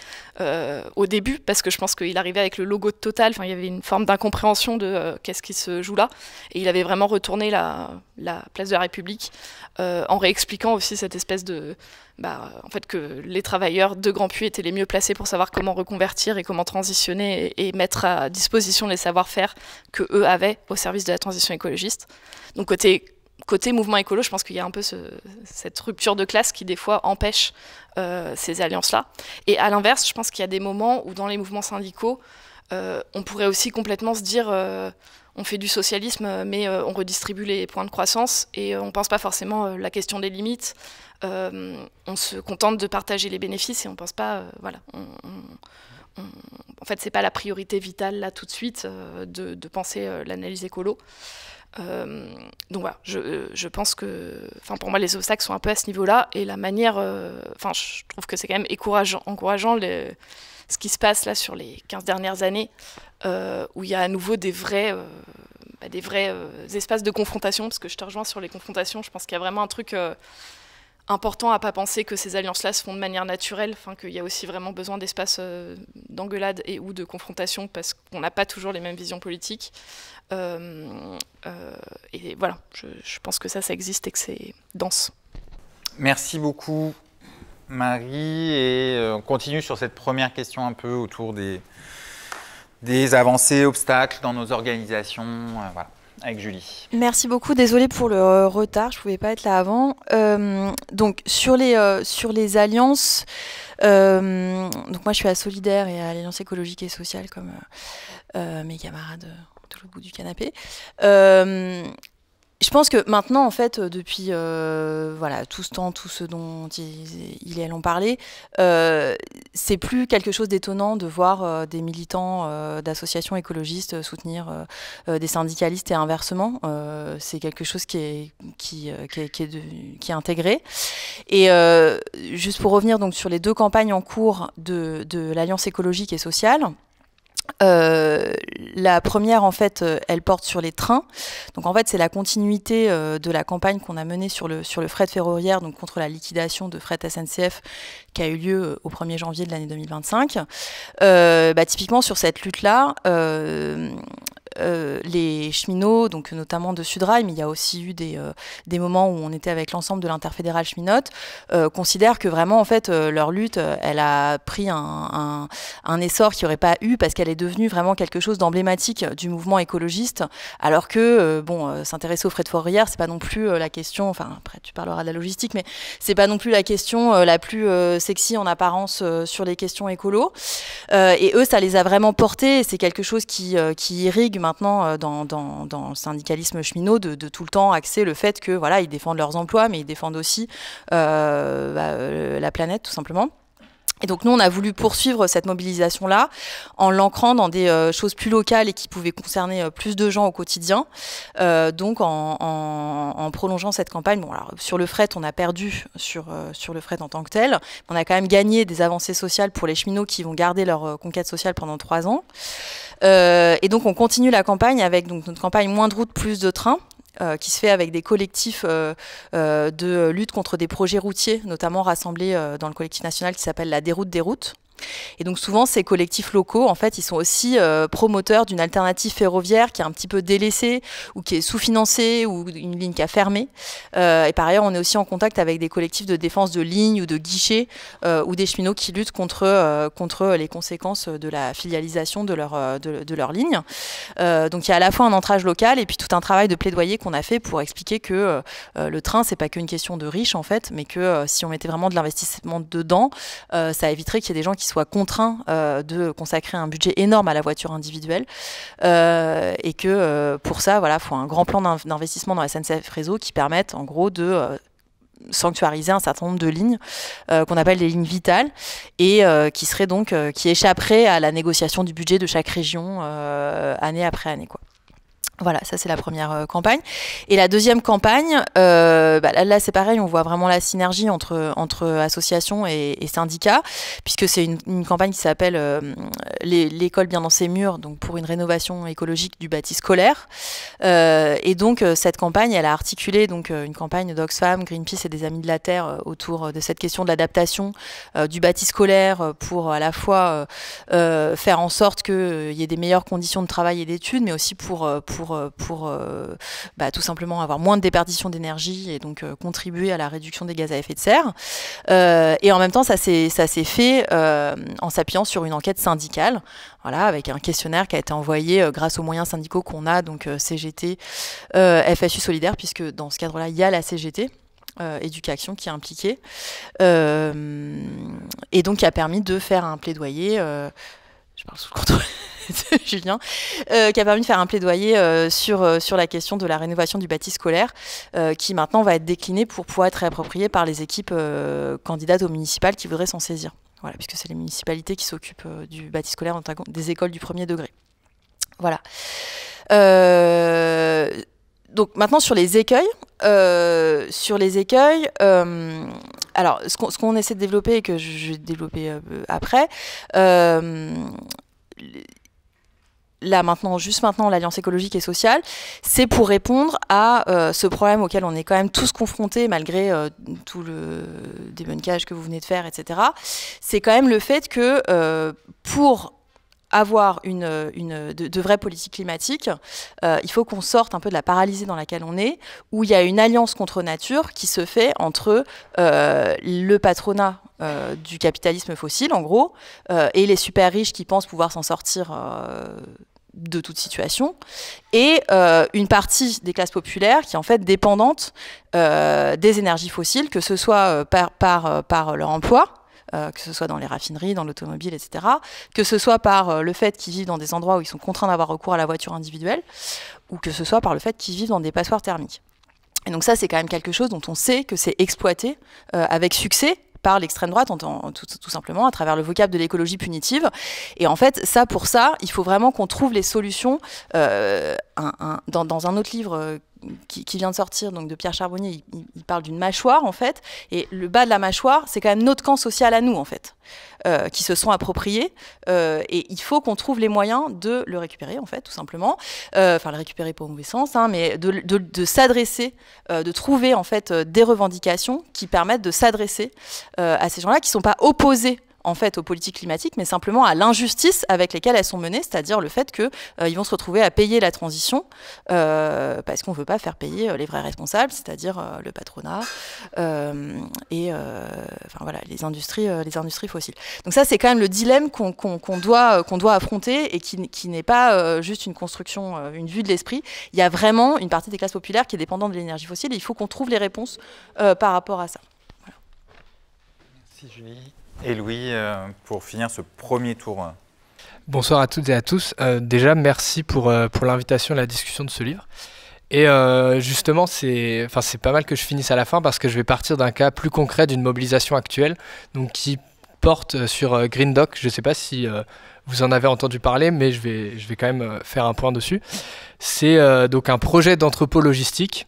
au début parce que je pense qu'il arrivait avec le logo de Total, il y avait une forme d'incompréhension de qu'est-ce qui se joue là. Et il avait vraiment retourné la place de la République en réexpliquant aussi cette espèce de... en fait que les travailleurs de Grandpuits étaient les mieux placés pour savoir comment reconvertir et comment transitionner et mettre à disposition les savoir-faire que eux avaient au service de la transition écologiste. Donc côté mouvement écolo, je pense qu'il y a un peu cette rupture de classe qui des fois empêche ces alliances-là. Et à l'inverse, je pense qu'il y a des moments où dans les mouvements syndicaux, on pourrait aussi complètement se dire on fait du socialisme mais on redistribue les points de croissance et on ne pense pas forcément la question des limites. On se contente de partager les bénéfices et on ne pense pas, en fait, c'est pas la priorité vitale là tout de suite de penser l'analyse écolo. Donc voilà, je pense que, pour moi, les obstacles sont un peu à ce niveau-là et la manière, je trouve que c'est quand même encourageant ce qui se passe là sur les 15 dernières années, où il y a à nouveau des vrais des vrais espaces de confrontation, parce que je te rejoins sur les confrontations, je pense qu'il y a vraiment un truc important à pas penser que ces alliances-là se font de manière naturelle, qu'il y a aussi vraiment besoin d'espaces d'engueulade et ou de confrontation parce qu'on n'a pas toujours les mêmes visions politiques. Et voilà, je pense que ça existe et que c'est dense. Merci beaucoup Marie, et on continue sur cette première question un peu autour des avancées, obstacles dans nos organisations, voilà. Avec Julie. Merci beaucoup, désolée pour le retard, je ne pouvais pas être là avant. Donc sur les alliances, donc moi je suis à Solidaire et à l'Alliance écologique et sociale comme mes camarades de l'autre bout du canapé. Je pense que maintenant, en fait, depuis voilà, tout ce temps, tout ce dont il et elle ont parlé, c'est plus quelque chose d'étonnant de voir des militants d'associations écologistes soutenir des syndicalistes et inversement. C'est quelque chose qui est intégré. Et juste pour revenir donc sur les 2 campagnes en cours de l'Alliance écologique et sociale. La première, en fait, elle porte sur les trains. Donc, en fait, c'est la continuité de la campagne qu'on a menée sur le fret ferroviaire, donc contre la liquidation de fret SNCF qui a eu lieu au 1er janvier de l'année 2025. Typiquement, sur cette lutte-là, les cheminots, donc notamment de Sudrail, mais il y a aussi eu des moments où on était avec l'ensemble de l'interfédérale cheminote, considèrent que vraiment, en fait, leur lutte, elle a pris un essor qu'il n'y aurait pas eu parce qu'elle est devenue vraiment quelque chose d'emblématique du mouvement écologiste, alors que, s'intéresser au fret ferroviaire, c'est pas non plus la question, enfin, après, tu parleras de la logistique, mais c'est pas non plus la question la plus sexy en apparence sur les questions écolo. Et eux, ça les a vraiment portés, et c'est quelque chose qui irrigue maintenant dans le syndicalisme cheminot de tout le temps axer le fait que voilà, ils défendent leurs emplois, mais ils défendent aussi la planète tout simplement. Et donc nous, on a voulu poursuivre cette mobilisation-là en l'ancrant dans des choses plus locales et qui pouvaient concerner plus de gens au quotidien. Donc en prolongeant cette campagne, bon, alors, sur le fret, on a perdu sur le fret en tant que tel. On a quand même gagné des avancées sociales pour les cheminots qui vont garder leur conquête sociale pendant 3 ans. Et donc on continue la campagne avec donc, notre campagne Moins de routes, plus de trains. Qui se fait avec des collectifs de lutte contre des projets routiers, notamment rassemblés dans le collectif national qui s'appelle la Déroute des routes. Et donc souvent, ces collectifs locaux, en fait, ils sont aussi promoteurs d'une alternative ferroviaire qui est un petit peu délaissée ou qui est sous-financée ou une ligne qui a fermé. Et par ailleurs, on est aussi en contact avec des collectifs de défense de lignes ou de guichets ou des cheminots qui luttent contre les conséquences de la filialisation de leur ligne. Donc il y a à la fois un ancrage local et puis tout un travail de plaidoyer qu'on a fait pour expliquer que le train, c'est pas qu'une question de riches, en fait, mais que si on mettait vraiment de l'investissement dedans, ça éviterait qu'il y ait des gens qui soient contraints de consacrer un budget énorme à la voiture individuelle et que pour ça, voilà, faut un grand plan d'investissement dans la SNCF Réseau qui permette en gros de sanctuariser un certain nombre de lignes qu'on appelle des lignes vitales et qui seraient donc qui échapperaient à la négociation du budget de chaque région année après année, quoi. Voilà, ça c'est la première campagne. Et la deuxième campagne, là c'est pareil, on voit vraiment la synergie entre associations et syndicats, puisque c'est une campagne qui s'appelle l'école bien dans ses murs, donc pour une rénovation écologique du bâti scolaire. Et donc cette campagne, elle a articulé donc une campagne d'Oxfam, Greenpeace et des Amis de la Terre autour de cette question de l'adaptation du bâti scolaire pour à la fois faire en sorte qu'il y ait des meilleures conditions de travail et d'études, mais aussi pour tout simplement avoir moins de déperdition d'énergie et donc contribuer à la réduction des gaz à effet de serre. Et en même temps, ça s'est fait en s'appuyant sur une enquête syndicale, voilà, avec un questionnaire qui a été envoyé grâce aux moyens syndicaux qu'on a, donc CGT, FSU Solidaire, puisque dans ce cadre-là, il y a la CGT. Éducation qui est impliquée et donc qui a permis de faire un plaidoyer je parle sous le contrôle de Julien, qui a permis de faire un plaidoyer sur la question de la rénovation du bâti scolaire, qui maintenant va être décliné pour pouvoir être réapproprié par les équipes candidates aux municipales qui voudraient s'en saisir. Voilà, puisque c'est les municipalités qui s'occupent du bâti scolaire, des écoles du premier degré. Voilà. Donc maintenant sur les écueils, alors ce qu'on essaie de développer et que je vais développer après, là maintenant, juste maintenant, l'Alliance écologique et sociale, c'est pour répondre à ce problème auquel on est quand même tous confrontés, malgré tout le débunkage que vous venez de faire, etc. C'est quand même le fait que pour avoir de vraies politiques climatiques, il faut qu'on sorte un peu de la paralysie dans laquelle on est, où il y a une alliance contre nature qui se fait entre le patronat du capitalisme fossile, en gros, et les super riches qui pensent pouvoir s'en sortir de toute situation, et une partie des classes populaires qui est en fait dépendante des énergies fossiles, que ce soit par leur emploi, que ce soit dans les raffineries, dans l'automobile, etc., que ce soit par le fait qu'ils vivent dans des endroits où ils sont contraints d'avoir recours à la voiture individuelle, ou que ce soit par le fait qu'ils vivent dans des passoires thermiques. Et donc ça, c'est quand même quelque chose dont on sait que c'est exploité avec succès par l'extrême droite, tout simplement, à travers le vocable de l'écologie punitive. Et en fait, pour ça, il faut vraiment qu'on trouve les solutions. Dans un autre livre qui vient de sortir, donc de Pierre Charbonnier, il parle d'une mâchoire, en fait. Et le bas de la mâchoire, c'est quand même notre camp social à nous, en fait, qui se sont appropriés. Et il faut qu'on trouve les moyens de le récupérer, en fait, tout simplement. Enfin, le récupérer pas au mauvais sens, hein, mais de s'adresser, de trouver, en fait, des revendications qui permettent de s'adresser à ces gens-là qui ne sont pas opposés en fait aux politiques climatiques, mais simplement à l'injustice avec lesquelles elles sont menées, c'est-à-dire le fait qu'ils vont se retrouver à payer la transition parce qu'on ne veut pas faire payer les vrais responsables, c'est-à-dire le patronat et enfin, voilà, les industries fossiles. Donc ça, c'est quand même le dilemme qu'on doit affronter et qui n'est pas juste une construction, une vue de l'esprit. Il y a vraiment une partie des classes populaires qui est dépendante de l'énergie fossile et il faut qu'on trouve les réponses par rapport à ça. Voilà. Merci Julie. Et Louis, pour finir ce premier tour. Bonsoir à toutes et à tous. Déjà, merci pour l'invitation à la discussion de ce livre. Et justement, c'est pas mal que je finisse à la fin parce que je vais partir d'un cas plus concret d'une mobilisation actuelle, donc qui porte sur Green Doc. Je ne sais pas si vous en avez entendu parler, mais je vais quand même faire un point dessus. C'est donc un projet d'entrepôt logistique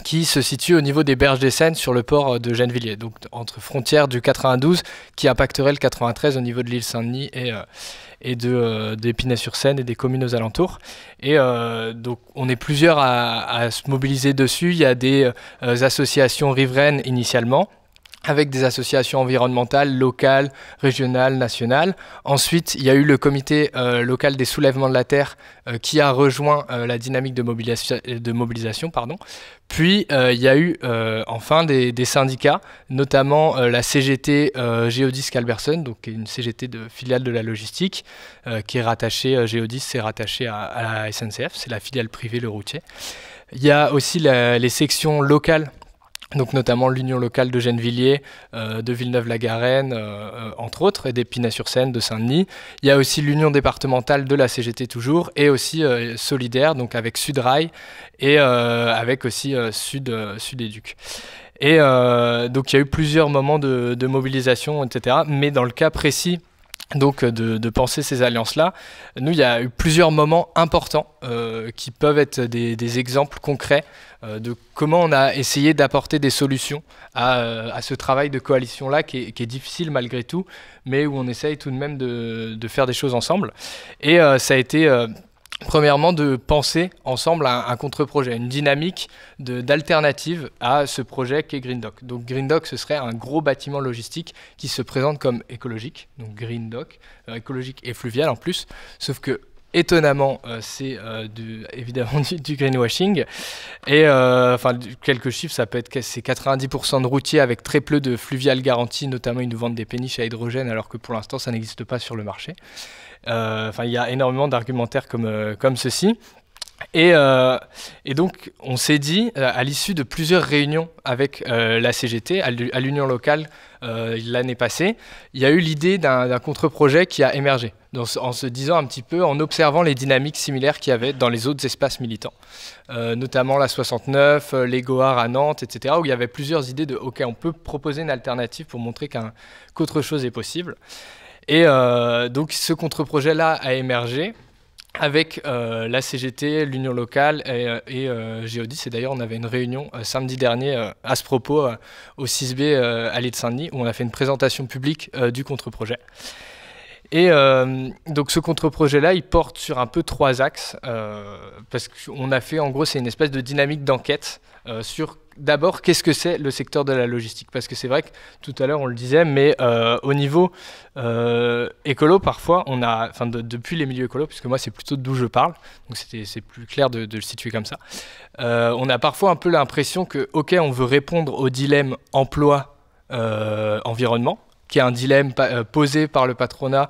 qui se situe au niveau des berges des Seines sur le port de Gennevilliers, donc entre frontières du 92 qui impacterait le 93 au niveau de l'île Saint-Denis et d'Épinay-sur-Seine et des communes aux alentours. Et donc on est plusieurs à se mobiliser dessus. Il y a des associations riveraines initialement, avec des associations environnementales, locales, régionales, nationales. Ensuite, il y a eu le comité local des soulèvements de la terre qui a rejoint la dynamique de mobilisation. Puis, il y a eu enfin des syndicats, notamment la CGT Géodis Calberson, donc une CGT de filiale de la logistique, qui est rattachée, Géodis, c'est rattaché à la SNCF, c'est la filiale privée, le routier. Il y a aussi les sections locales, donc notamment l'Union locale de Gennevilliers, de Villeneuve-la-Garenne, entre autres, et d'Épinay-sur-Seine, de Saint-Denis. Il y a aussi l'Union départementale de la CGT toujours, et aussi Solidaire, donc avec Sudrail, et avec aussi Sud-Éduc. Et donc il y a eu plusieurs moments de mobilisation, etc. Mais dans le cas précis, donc de penser ces alliances-là, nous, il y a eu plusieurs moments importants qui peuvent être des exemples concrets de comment on a essayé d'apporter des solutions à ce travail de coalition-là qui est difficile malgré tout, mais où on essaye tout de même de faire des choses ensemble. Et ça a été... premièrement, de penser ensemble à un contre-projet, une dynamique d'alternative à ce projet qu'est Green Doc. Donc Green Doc, ce serait un gros bâtiment logistique qui se présente comme écologique, donc Green Doc, écologique et fluvial en plus, sauf que étonnamment, c'est évidemment du greenwashing. Et quelques chiffres, ça peut être c'est 90% de routiers avec très peu de fluvial garanti, notamment ils nous vendent des péniches à hydrogène alors que pour l'instant ça n'existe pas sur le marché. Il y a énormément d'argumentaires comme ceci. Et donc, on s'est dit, à l'issue de plusieurs réunions avec la CGT, à l'Union locale l'année passée, il y a eu l'idée d'un contre-projet qui a émergé, en se disant un petit peu, en observant les dynamiques similaires qu'il y avait dans les autres espaces militants, notamment la 69, les Goars à Nantes, etc., où il y avait plusieurs idées de « ok, on peut proposer une alternative pour montrer qu'autre chose est possible ». Et donc ce contre-projet-là a émergé avec la CGT, l'Union locale et Géodis. Et d'ailleurs, on avait une réunion samedi dernier à ce propos au 6B à l'île de Saint-Denis, où on a fait une présentation publique du contre-projet. Et donc ce contre-projet-là, il porte sur un peu 3 axes, parce qu'on a fait, en gros, c'est une espèce de dynamique d'enquête sur d'abord qu'est-ce que c'est le secteur de la logistique. Parce que c'est vrai que tout à l'heure on le disait, mais au niveau écolo, parfois, on a, enfin depuis les milieux écolos, puisque moi c'est plutôt d'où je parle, donc c'est plus clair de le situer comme ça, on a parfois un peu l'impression que, ok, on veut répondre au dilemme emploi-environnement, qui est un dilemme posé par le patronat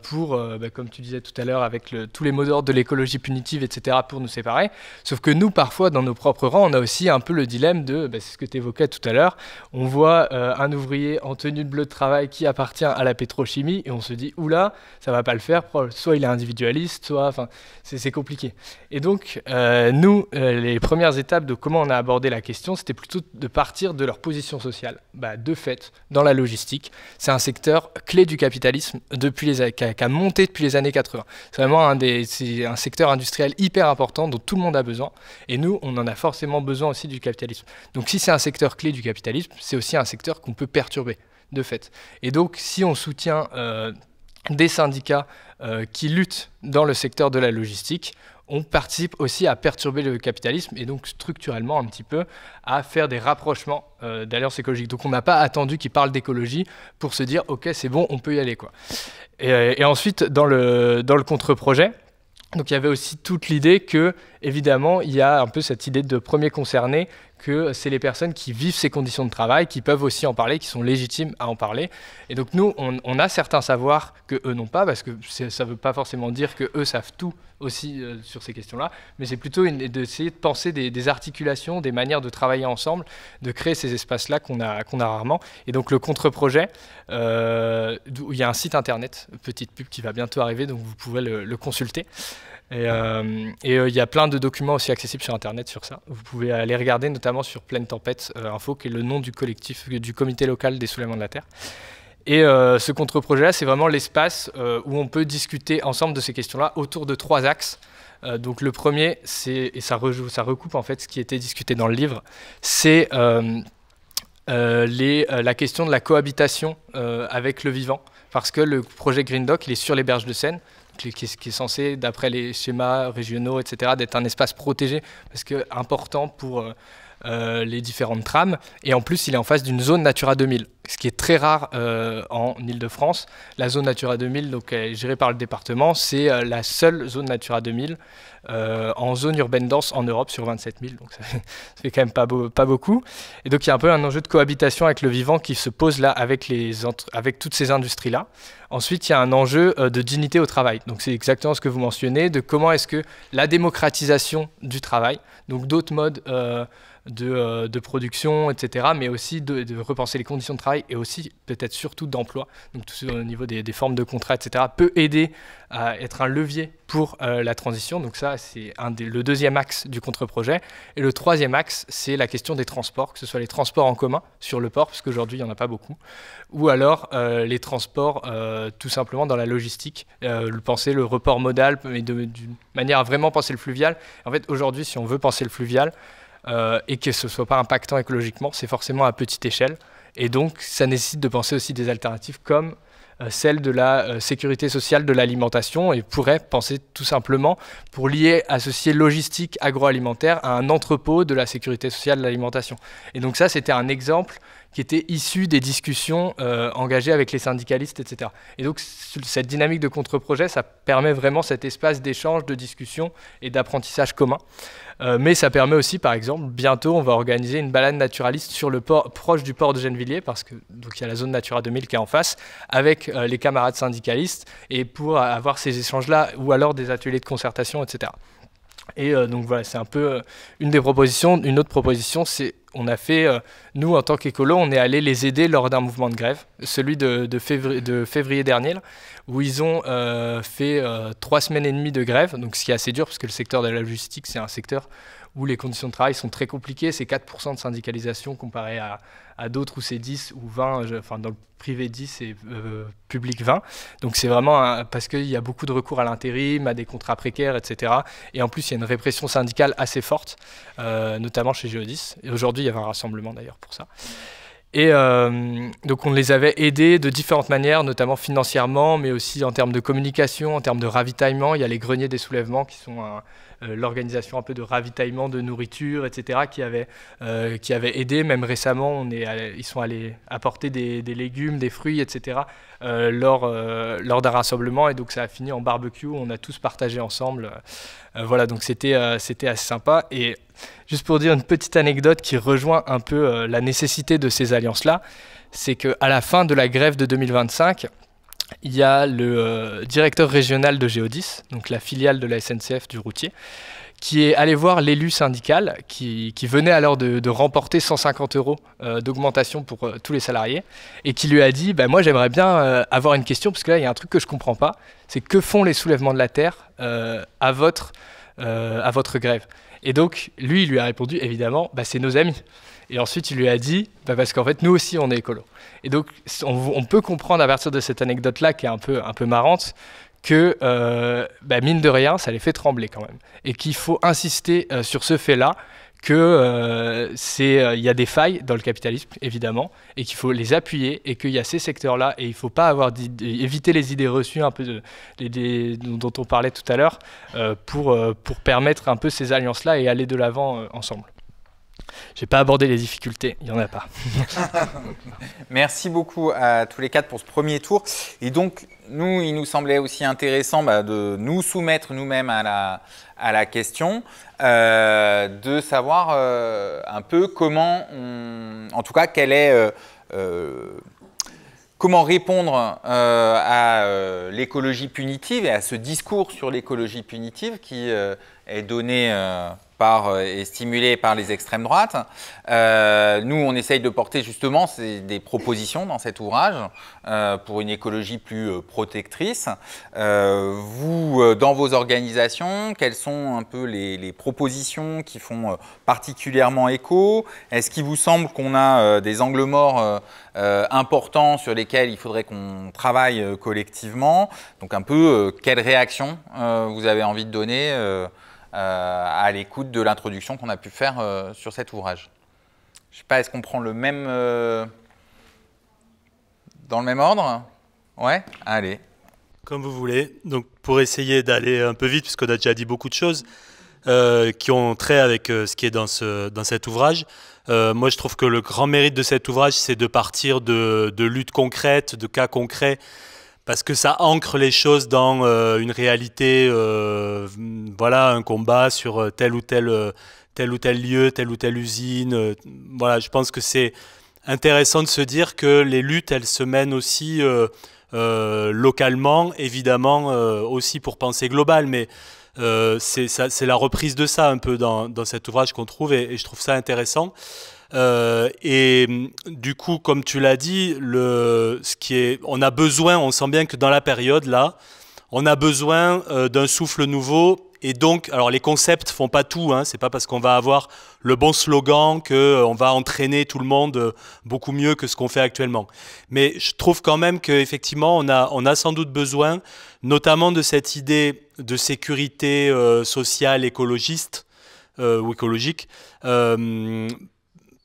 pour, comme tu disais tout à l'heure, avec tous les mots d'ordre de l'écologie punitive, etc., pour nous séparer. Sauf que nous, parfois, dans nos propres rangs, on a aussi un peu le dilemme de, c'est ce que tu évoquais tout à l'heure, on voit un ouvrier en tenue de bleu de travail qui appartient à la pétrochimie, et on se dit, oula, ça va pas le faire, soit il est individualiste, soit, enfin, c'est compliqué. Et donc, nous, les premières étapes de comment on a abordé la question, c'était plutôt de partir de leur position sociale. De fait, dans la logistique, c'est un secteur clé du capitalisme qui a monté depuis les années 80. C'est vraiment c'est un secteur industriel hyper important dont tout le monde a besoin. Et nous, on en a forcément besoin aussi du capitalisme. Donc si c'est un secteur clé du capitalisme, c'est aussi un secteur qu'on peut perturber, de fait. Et donc si on soutient des syndicats qui luttent dans le secteur de la logistique, on participe aussi à perturber le capitalisme et donc structurellement un petit peu à faire des rapprochements d'alliances écologiques. Donc on n'a pas attendu qu'ils parlent d'écologie pour se dire ok c'est bon, on peut y aller, quoi. Et ensuite dans le contre-projet, donc il y avait aussi toute l'idée que évidemment il y a un peu cette idée de premier concerné, que c'est les personnes qui vivent ces conditions de travail, qui peuvent aussi en parler, qui sont légitimes à en parler. Et donc nous, on a certains savoirs que eux n'ont pas, parce que ça ne veut pas forcément dire que eux savent tout aussi sur ces questions-là, mais c'est plutôt d'essayer de penser des articulations, des manières de travailler ensemble, de créer ces espaces-là qu'on a rarement. Et donc le contre-projet, il y a un site internet, petite pub qui va bientôt arriver, donc vous pouvez le consulter. Et il y a plein de documents aussi accessibles sur Internet sur ça. Vous pouvez aller regarder notamment sur Pleine Tempête Info, qui est le nom du collectif, du comité local des soulèvements de la Terre. Et ce contre-projet-là, c'est vraiment l'espace où on peut discuter ensemble de ces questions-là autour de 3 axes. Donc le premier, et ça recoupe en fait ce qui était discuté dans le livre, c'est la question de la cohabitation avec le vivant. Parce que le projet Green Dock, il est sur les berges de Seine, qui est censé, d'après les schémas régionaux, etc., d'être un espace protégé, parce que important pour les différentes trames. Et en plus, il est en face d'une zone Natura 2000, ce qui est très rare en Ile-de-France. La zone Natura 2000, donc, est gérée par le département, c'est la seule zone Natura 2000 en zone urbaine dense en Europe sur 27 000. Donc ça fait quand même pas beaucoup. Et donc il y a un peu un enjeu de cohabitation avec le vivant qui se pose là avec toutes ces industries-là. Ensuite, il y a un enjeu de dignité au travail. Donc c'est exactement ce que vous mentionnez, de comment est-ce que la démocratisation du travail, donc d'autres modes de production, etc., mais aussi de repenser les conditions de travail et aussi peut-être surtout d'emploi, donc tout au niveau des formes de contrats, etc., peut aider à être un levier pour la transition. Donc ça, c'est le deuxième axe du contre-projet. Et le troisième axe, c'est la question des transports, que ce soit les transports en commun sur le port, parce qu'aujourd'hui, il n'y en a pas beaucoup, ou alors les transports tout simplement dans la logistique, penser le report modal, mais d'une manière à vraiment penser le fluvial. En fait, aujourd'hui, si on veut penser le fluvial, et que ce ne soit pas impactant écologiquement, c'est forcément à petite échelle. Et donc, ça nécessite de penser aussi des alternatives comme celle de la sécurité sociale de l'alimentation, et pourrait penser tout simplement pour associer logistique agroalimentaire à un entrepôt de la sécurité sociale de l'alimentation. Et donc ça, c'était un exemple qui était issu des discussions engagées avec les syndicalistes, etc. Et donc cette dynamique de contre-projet, ça permet vraiment cet espace d'échange, de discussion et d'apprentissage commun. Mais ça permet aussi, par exemple, bientôt on va organiser une balade naturaliste sur le port, proche du port de Gennevilliers, parce que donc il y a la zone Natura 2000 qui est en face, avec les camarades syndicalistes, et pour avoir ces échanges-là, ou alors des ateliers de concertation, etc. Et donc voilà, c'est un peu une des propositions. Une autre proposition, c'est on a fait, nous en tant qu'écolo, on est allé les aider lors d'un mouvement de grève, celui de février dernier, là, où ils ont fait 3 semaines et demie de grève, donc ce qui est assez dur, parce que le secteur de la logistique, c'est un secteur où les conditions de travail sont très compliquées. C'est 4% de syndicalisation comparé à d'autres où c'est 10 ou 20, enfin dans le privé 10 et public 20. Donc c'est vraiment parce qu'il y a beaucoup de recours à l'intérim, à des contrats précaires, etc. Et en plus, il y a une répression syndicale assez forte, notamment chez Géodis. Et aujourd'hui, il y avait un rassemblement d'ailleurs pour ça. Et donc on les avait aidés de différentes manières, notamment financièrement, mais aussi en termes de communication, en termes de ravitaillement. Il y a les greniers des soulèvements qui sont l'organisation un peu de ravitaillement de nourriture, etc., qui avait aidé. Même récemment, ils sont allés apporter des légumes, des fruits, etc., lors d'un rassemblement. Et donc ça a fini en barbecue, on a tous partagé ensemble. Voilà, donc c'était assez sympa. Et juste pour dire une petite anecdote qui rejoint un peu la nécessité de ces alliances-là, c'est qu'à la fin de la grève de 2025, il y a le directeur régional de Géodis, donc la filiale de la SNCF du routier, qui est allé voir l'élu syndical qui venait alors de remporter 150 € d'augmentation pour tous les salariés et qui lui a dit moi j'aimerais bien avoir une question parce que là il y a un truc que je ne comprends pas, c'est que font les soulèvements de la terre à votre grève. Et donc lui il lui a répondu évidemment c'est nos amis. Et ensuite, il lui a dit, parce qu'en fait, nous aussi, on est écolo. Et donc, on peut comprendre à partir de cette anecdote-là, qui est un peu marrante, que, mine de rien, ça les fait trembler quand même. Et qu'il faut insister sur ce fait-là, qu'il y a des failles dans le capitalisme, évidemment, et qu'il faut les appuyer, et qu'il y a ces secteurs-là, et il ne faut pas éviter les idées reçues un peu dont on parlait tout à l'heure, pour permettre un peu ces alliances-là et aller de l'avant ensemble. Je n'ai pas abordé les difficultés, il n'y en a pas. Merci beaucoup à tous les quatre pour ce premier tour. Et donc, il nous semblait aussi intéressant de nous soumettre nous-mêmes à la question, de savoir un peu comment, en tout cas, comment répondre à l'écologie punitive et à ce discours sur l'écologie punitive qui est donné et stimulé par les extrêmes droites. Nous, on essaye de porter justement des propositions dans cet ouvrage pour une écologie plus protectrice. Vous, dans vos organisations, quelles sont un peu les propositions qui font particulièrement écho? Est-ce qu'il vous semble qu'on a des angles morts importants sur lesquels il faudrait qu'on travaille collectivement? Donc un peu, quelle réaction vous avez envie de donner à l'écoute de l'introduction qu'on a pu faire sur cet ouvrage? Je ne sais pas, est-ce qu'on prend le même dans le même ordre? Ouais, allez. Comme vous voulez. Donc pour essayer d'aller un peu vite, puisqu'on a déjà dit beaucoup de choses qui ont trait avec ce qui est dans cet ouvrage. Moi, je trouve que le grand mérite de cet ouvrage, c'est de partir de luttes concrètes, de cas concrets, parce que ça ancre les choses dans une réalité, voilà, un combat sur tel ou tel lieu, telle ou telle usine. Voilà, je pense que c'est intéressant de se dire que les luttes, elles se mènent aussi localement, évidemment, aussi pour penser global, mais c'est la reprise de ça un peu dans cet ouvrage qu'on trouve, et je trouve ça intéressant. Et du coup, comme tu l'as dit, on a besoin, on sent bien que dans la période là, on a besoin d'un souffle nouveau. Et donc, alors les concepts font pas tout, hein, c'est pas parce qu'on va avoir le bon slogan qu'on va entraîner tout le monde beaucoup mieux que ce qu'on fait actuellement. Mais je trouve quand même qu'effectivement, on a sans doute besoin, notamment de cette idée de sécurité sociale écologiste ou écologique,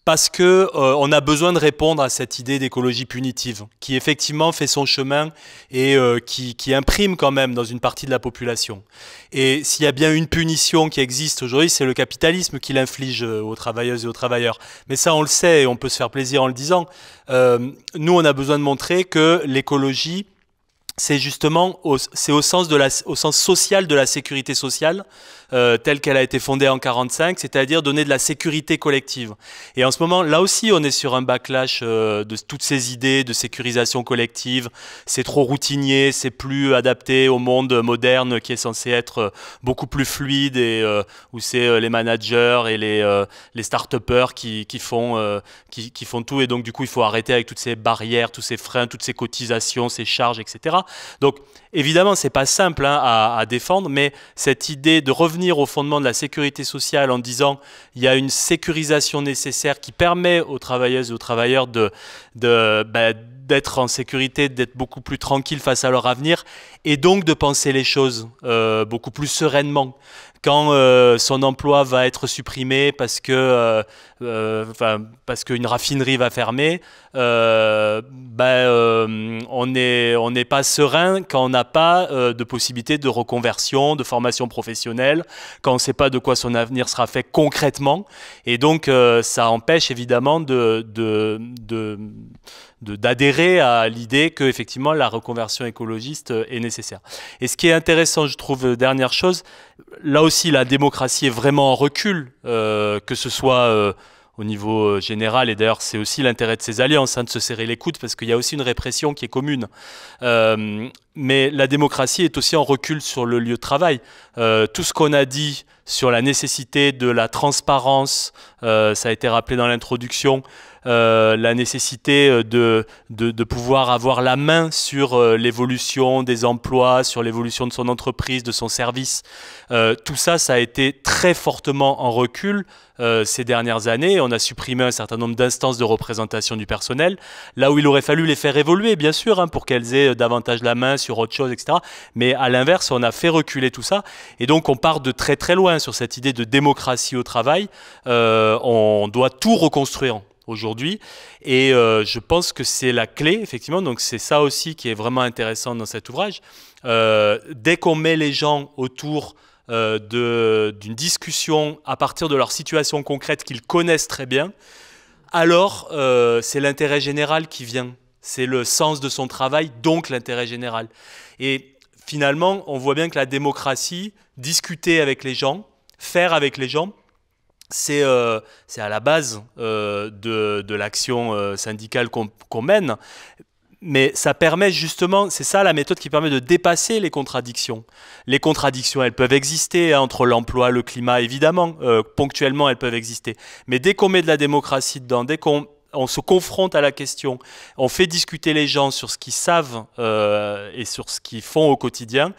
parce que on a besoin de répondre à cette idée d'écologie punitive, qui effectivement fait son chemin et qui imprime quand même dans une partie de la population. Et s'il y a bien une punition qui existe aujourd'hui, c'est le capitalisme qui l'inflige aux travailleuses et aux travailleurs. Mais ça, on le sait et on peut se faire plaisir en le disant. Nous, on a besoin de montrer que l'écologie, c'est justement au sens social de la sécurité sociale, telle qu'elle a été fondée en 1945, c'est-à-dire donner de la sécurité collective. Et en ce moment, là aussi, on est sur un backlash de toutes ces idées de sécurisation collective. C'est trop routinier, c'est plus adapté au monde moderne qui est censé être beaucoup plus fluide et où c'est les managers et les start-upers qui font tout. Et donc, du coup, il faut arrêter avec toutes ces barrières, tous ces freins, toutes ces cotisations, ces charges, etc. Donc, évidemment, c'est pas simple à défendre, mais cette idée de revenir au fondement de la sécurité sociale en disant il y a une sécurisation nécessaire qui permet aux travailleuses et aux travailleurs d'être en sécurité, d'être beaucoup plus tranquilles face à leur avenir et donc de penser les choses beaucoup plus sereinement. quand son emploi va être supprimé parce que parce qu'une raffinerie va fermer, on n'est pas serein quand on n'a pas de possibilité de reconversion, de formation professionnelle, quand on ne sait pas de quoi son avenir sera fait concrètement. Et donc, ça empêche évidemment d'adhérer à l'idée que effectivement la reconversion écologiste est nécessaire. Et ce qui est intéressant, je trouve, dernière chose, là aussi la démocratie est vraiment en recul, que ce soit au niveau général, et d'ailleurs c'est aussi l'intérêt de ces alliances, de se serrer les coudes, parce qu'il y a aussi une répression qui est commune. Mais la démocratie est aussi en recul sur le lieu de travail. Tout ce qu'on a dit sur la nécessité de la transparence, ça a été rappelé dans l'introduction, la nécessité de pouvoir avoir la main sur l'évolution des emplois, sur l'évolution de son entreprise, de son service. Tout ça, ça a été très fortement en recul ces dernières années. On a supprimé un certain nombre d'instances de représentation du personnel, là où il aurait fallu les faire évoluer, bien sûr, pour qu'elles aient davantage la main sur autre chose, etc. Mais à l'inverse, on a fait reculer tout ça. Et donc, on part de très très loin sur cette idée de démocratie au travail. On doit tout reconstruire aujourd'hui, et je pense que c'est la clé, effectivement. Donc c'est ça aussi qui est vraiment intéressant dans cet ouvrage. Dès qu'on met les gens autour d'une discussion à partir de leur situation concrète qu'ils connaissent très bien, alors c'est l'intérêt général qui vient, c'est le sens de son travail, donc l'intérêt général. Et finalement, on voit bien que la démocratie, discuter avec les gens, faire avec les gens, c'est à la base de l'action syndicale qu'on mène. Mais ça permet justement, c'est ça la méthode qui permet de dépasser les contradictions. Les contradictions, elles peuvent exister entre l'emploi, le climat, évidemment, ponctuellement elles peuvent exister. Mais dès qu'on met de la démocratie dedans, dès qu'on se confronte à la question, on fait discuter les gens sur ce qu'ils savent et sur ce qu'ils font au quotidien,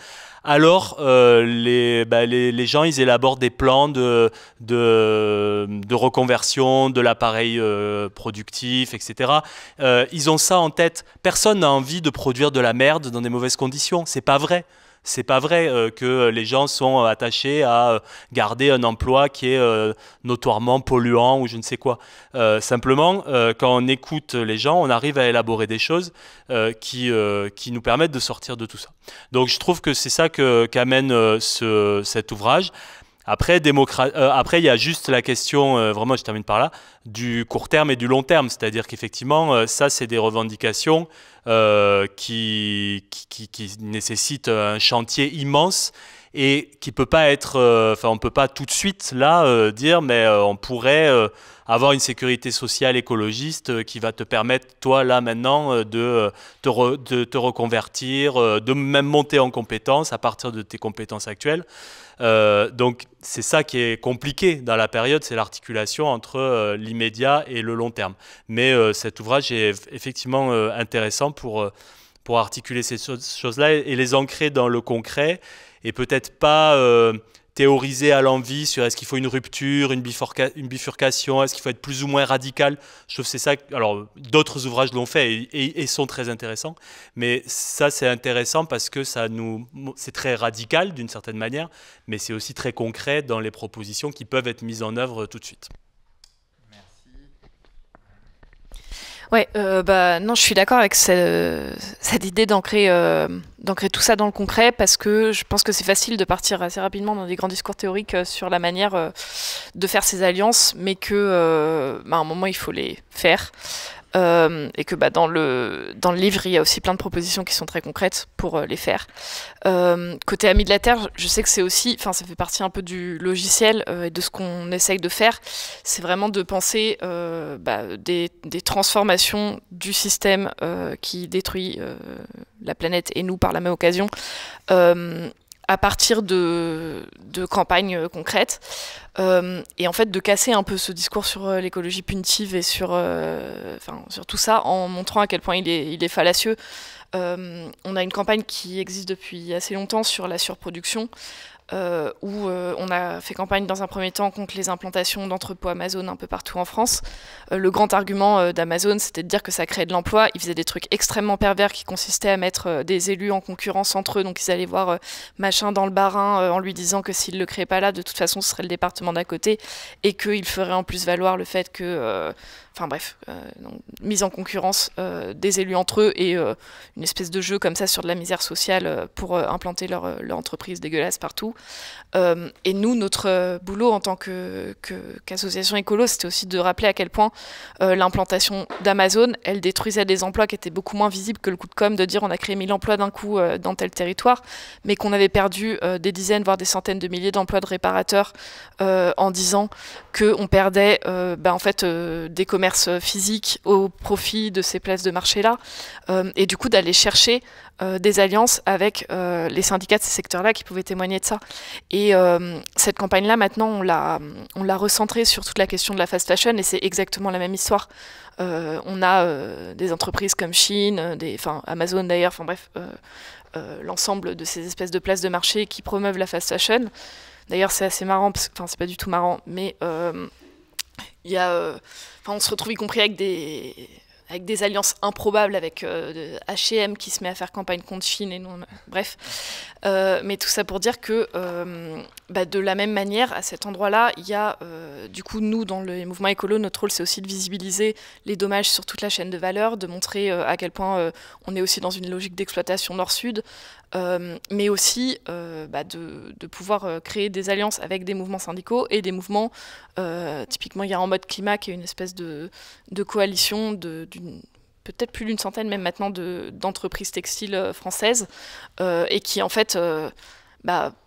alors les gens, ils élaborent des plans de reconversion de l'appareil productif, etc. Ils ont ça en tête. Personne n'a envie de produire de la merde dans des mauvaises conditions. C'est pas vrai. C'est pas vrai que les gens sont attachés à garder un emploi qui est notoirement polluant ou je ne sais quoi. Simplement, quand on écoute les gens, on arrive à élaborer des choses qui nous permettent de sortir de tout ça. Donc je trouve que c'est ça qu'amène cet ouvrage. Après, il y a juste la question, vraiment je termine par là, du court terme et du long terme. C'est-à-dire qu'effectivement, ça c'est des revendications qui nécessitent un chantier immense et qui peut pas être, on peut pas tout de suite là dire, mais on pourrait avoir une sécurité sociale écologiste qui va te permettre, toi là maintenant, de te reconvertir, de même monter en compétences à partir de tes compétences actuelles. Donc c'est ça qui est compliqué dans la période, c'est l'articulation entre l'immédiat et le long terme. Mais cet ouvrage est effectivement intéressant pour articuler ces choses-là et les ancrer dans le concret et peut-être pas théoriser à l'envi sur est-ce qu'il faut une rupture, une bifurcation, est-ce qu'il faut être plus ou moins radical. Je trouve que c'est ça. Alors d'autres ouvrages l'ont fait et sont très intéressants, mais ça c'est intéressant parce que c'est très radical d'une certaine manière, mais c'est aussi très concret dans les propositions qui peuvent être mises en œuvre tout de suite. Ouais, non, je suis d'accord avec cette idée d'ancrer tout ça dans le concret, parce que je pense que c'est facile de partir assez rapidement dans des grands discours théoriques sur la manière de faire ces alliances, mais que à un moment il faut les faire. Et que dans le livre, il y a aussi plein de propositions qui sont très concrètes pour les faire. Côté Amis de la Terre, je sais que c'est aussi, ça fait partie un peu du logiciel et de ce qu'on essaye de faire. C'est vraiment de penser des transformations du système qui détruit la planète et nous par la même occasion, à partir de campagnes concrètes, et en fait de casser un peu ce discours sur l'écologie punitive et sur tout ça, en montrant à quel point il est fallacieux. On a une campagne qui existe depuis assez longtemps sur la surproduction, où on a fait campagne dans un premier temps contre les implantations d'entrepôts Amazon un peu partout en France. Le grand argument d'Amazon, c'était de dire que ça créait de l'emploi. Ils faisaient des trucs extrêmement pervers qui consistaient à mettre des élus en concurrence entre eux. Donc ils allaient voir machin dans le barin en lui disant que s'il ne le créait pas là, de toute façon ce serait le département d'à côté, et qu'il ferait en plus valoir le fait que... Enfin bref, donc, mise en concurrence des élus entre eux et une espèce de jeu comme ça sur de la misère sociale pour implanter leur entreprise dégueulasse partout. Et nous, notre boulot en tant qu'association écolo, c'était aussi de rappeler à quel point l'implantation d'Amazon, elle détruisait des emplois qui étaient beaucoup moins visibles que le coup de com' de dire on a créé 1000 emplois d'un coup dans tel territoire, mais qu'on avait perdu des dizaines, voire des centaines de milliers d'emplois de réparateurs en disant qu'on perdait en fait, des commerces physiques au profit de ces places de marché-là, et du coup d'aller chercher des alliances avec les syndicats de ces secteurs-là qui pouvaient témoigner de ça. Et cette campagne-là, maintenant, on l'a recentrée sur toute la question de la fast fashion, et c'est exactement la même histoire. On a des entreprises comme Shein, Amazon d'ailleurs, enfin bref, l'ensemble de ces espèces de places de marché qui promeuvent la fast fashion. D'ailleurs, c'est assez marrant, c'est pas du tout marrant, mais il y a, on se retrouve y compris avec des alliances improbables avec H&M qui se met à faire campagne contre Chine et non, bref. Mais tout ça pour dire que de la même manière, à cet endroit-là, il y a du coup, nous, dans les mouvements écolos, notre rôle, c'est aussi de visibiliser les dommages sur toute la chaîne de valeur, de montrer à quel point on est aussi dans une logique d'exploitation nord-sud, mais aussi de pouvoir créer des alliances avec des mouvements syndicaux et des mouvements, typiquement il y a En Mode Climat qui est une espèce de coalition d'une peut-être plus d'une centaine même maintenant d'entreprises textiles françaises et qui en fait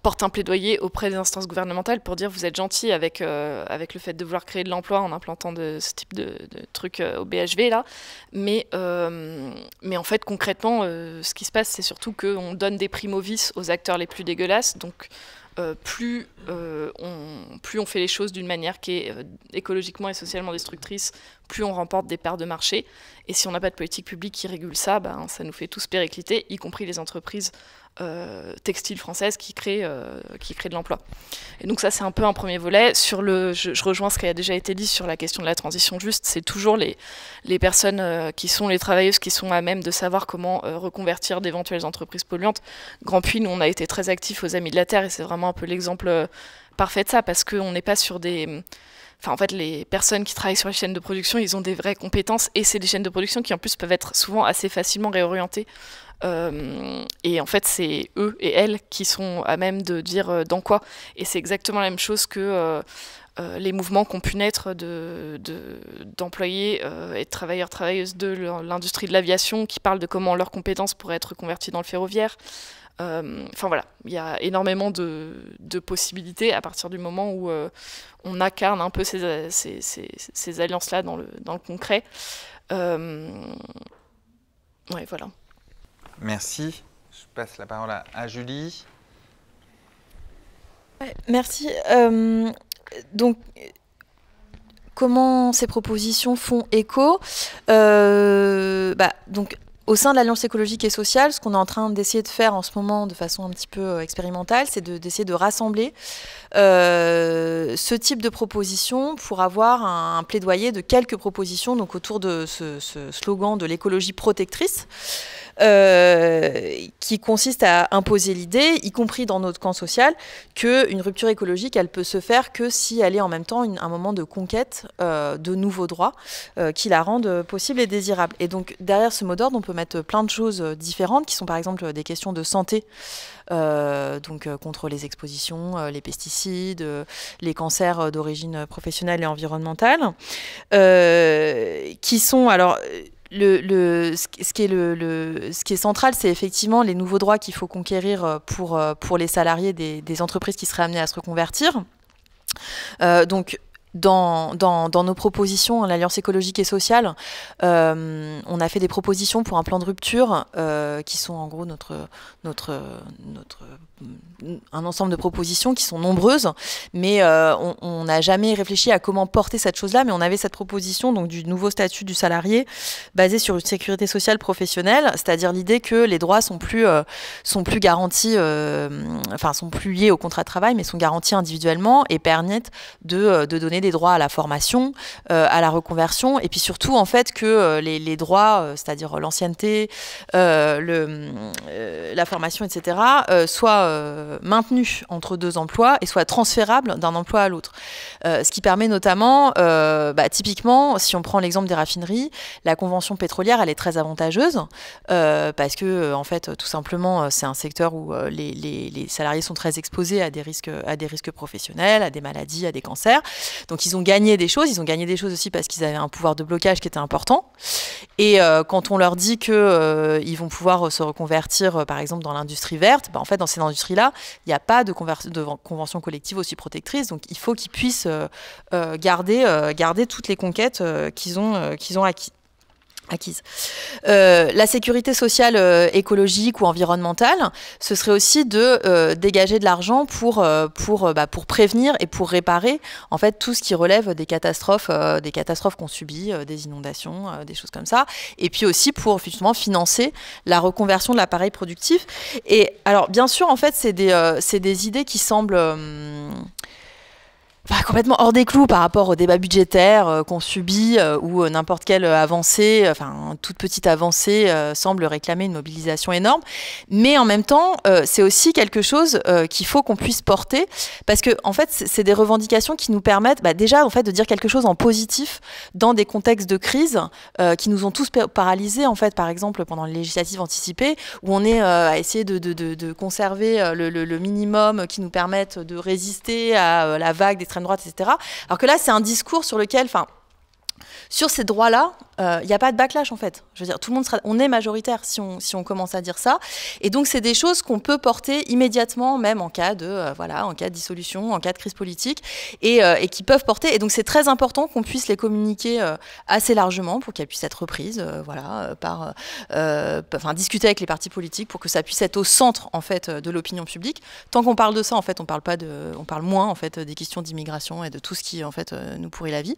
porte un plaidoyer auprès des instances gouvernementales pour dire vous êtes gentils avec le fait de vouloir créer de l'emploi en implantant ce type de trucs au BHV là, mais en fait concrètement ce qui se passe c'est surtout qu'on donne des primo-vices aux acteurs les plus dégueulasses, donc plus on fait les choses d'une manière qui est écologiquement et socialement destructrice, plus on remporte des parts de marché. Et si on n'a pas de politique publique qui régule ça, ça nous fait tous péricliter, y compris les entreprises textiles françaises qui créent de l'emploi. Et donc ça, c'est un peu un premier volet. Je rejoins ce qui a déjà été dit sur la question de la transition juste. C'est toujours les personnes qui sont les travailleuses qui sont à même de savoir comment reconvertir d'éventuelles entreprises polluantes. Grand Puy, nous, on a été très actifs aux Amis de la Terre et c'est vraiment un peu l'exemple parfait de ça, parce qu'on n'est pas sur des... Enfin, en fait, les personnes qui travaillent sur les chaînes de production, ils ont des vraies compétences et c'est des chaînes de production qui, en plus, peuvent être souvent assez facilement réorientées. Et en fait, c'est eux et elles qui sont à même de dire dans quoi. Et c'est exactement la même chose que les mouvements qui ont pu naître d'employés et de travailleurs-travailleuses de l'industrie de l'aviation qui parlent de comment leurs compétences pourraient être converties dans le ferroviaire. Enfin voilà, il y a énormément de possibilités à partir du moment où on incarne un peu ces alliances-là dans le concret. Ouais, voilà. Merci. Je passe la parole à Julie. Ouais, merci. Donc, comment ces propositions font écho donc, au sein de l'Alliance écologique et sociale, ce qu'on est en train d'essayer de faire en ce moment de façon un petit peu expérimentale, c'est d'essayer de rassembler ce type de propositions pour avoir un plaidoyer de quelques propositions donc autour de ce slogan de l'écologie protectrice qui consiste à imposer l'idée, y compris dans notre camp social, qu'une rupture écologique, elle peut se faire que si elle est en même temps un moment de conquête de nouveaux droits qui la rendent possible et désirable. Et donc derrière ce mot d'ordre, on peut mettre plein de choses différentes qui sont par exemple des questions de santé, donc contre les expositions, les pesticides, les cancers d'origine professionnelle et environnementale, qui sont alors ce qui est central, c'est effectivement les nouveaux droits qu'il faut conquérir pour les salariés des entreprises qui seraient amenées à se reconvertir. Donc dans nos propositions, l'Alliance écologique et sociale, on a fait des propositions pour un plan de rupture qui sont en gros un ensemble de propositions qui sont nombreuses, mais on n'a jamais réfléchi à comment porter cette chose-là, mais on avait cette proposition donc, du nouveau statut du salarié basé sur une sécurité sociale professionnelle, c'est-à-dire l'idée que les droits sont plus garantis, sont plus liés au contrat de travail, mais sont garantis individuellement et permettent de donner des droits à la formation, à la reconversion, et puis surtout en fait que les droits, c'est-à-dire l'ancienneté, la formation, etc., soient maintenus entre 2 emplois et soient transférables d'un emploi à l'autre. Ce qui permet notamment, typiquement, si on prend l'exemple des raffineries, la convention pétrolière, elle est très avantageuse parce que, en fait, tout simplement, c'est un secteur où les salariés sont très exposés à des risques professionnels, à des maladies, à des cancers. Donc, ils ont gagné des choses. Ils ont gagné des choses aussi parce qu'ils avaient un pouvoir de blocage qui était important. Et quand on leur dit qu'ils vont pouvoir se reconvertir, par exemple, dans l'industrie verte, en fait, dans ces industries-là, il n'y a pas de convention collective aussi protectrice. Donc, il faut qu'ils puissent garder toutes les conquêtes qu'ils ont acquises. La sécurité sociale écologique ou environnementale, ce serait aussi de dégager de l'argent pour prévenir et pour réparer en fait tout ce qui relève des catastrophes qu'on subit, des inondations, des choses comme ça, et puis aussi pour justement financer la reconversion de l'appareil productif. Et alors bien sûr en fait c'est des idées qui semblent complètement hors des clous par rapport au débat budgétaire qu'on subit où n'importe quelle avancée, toute petite avancée semble réclamer une mobilisation énorme. Mais en même temps, c'est aussi quelque chose qu'il faut qu'on puisse porter parce que en fait, c'est des revendications qui nous permettent déjà en fait de dire quelque chose en positif dans des contextes de crise qui nous ont tous paralysés en fait. Par exemple, pendant les législatives anticipées, où on est à essayer de conserver le minimum qui nous permette de résister à la vague d'extrême droite, etc. Alors que là, c'est un discours sur lequel, sur ces droits-là, il n'y a pas de backlash en fait. Je veux dire, on est majoritaire si on commence à dire ça. Et donc, c'est des choses qu'on peut porter immédiatement, même en cas de dissolution, en cas de crise politique, et qui peuvent porter. Et donc, c'est très important qu'on puisse les communiquer assez largement pour qu'elles puissent être reprises, discuter avec les partis politiques pour que ça puisse être au centre en fait de l'opinion publique. Tant qu'on parle de ça, en fait, on parle moins en fait des questions d'immigration et de tout ce qui en fait nous pourrit la vie.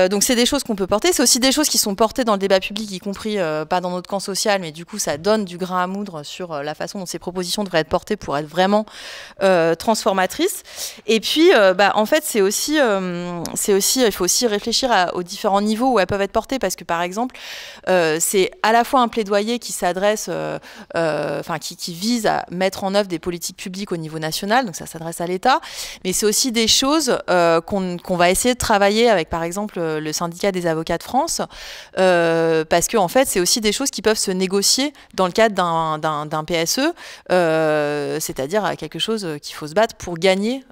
Donc, c'est des choses qu'on peut porter. C'est aussi des choses qui sont portées dans le débat public, y compris pas dans notre camp social, mais du coup ça donne du grain à moudre sur la façon dont ces propositions devraient être portées pour être vraiment transformatrices. Et puis en fait c'est aussi il faut aussi réfléchir aux différents niveaux où elles peuvent être portées, parce que par exemple c'est à la fois un plaidoyer qui s'adresse qui vise à mettre en œuvre des politiques publiques au niveau national, donc ça s'adresse à l'État, mais c'est aussi des choses qu'on va essayer de travailler avec par exemple le syndicat des avocats de France, parce que en fait c'est aussi des choses qui peuvent se négocier dans le cadre d'un PSE, c'est-à-dire quelque chose qu'il faut se battre pour gagner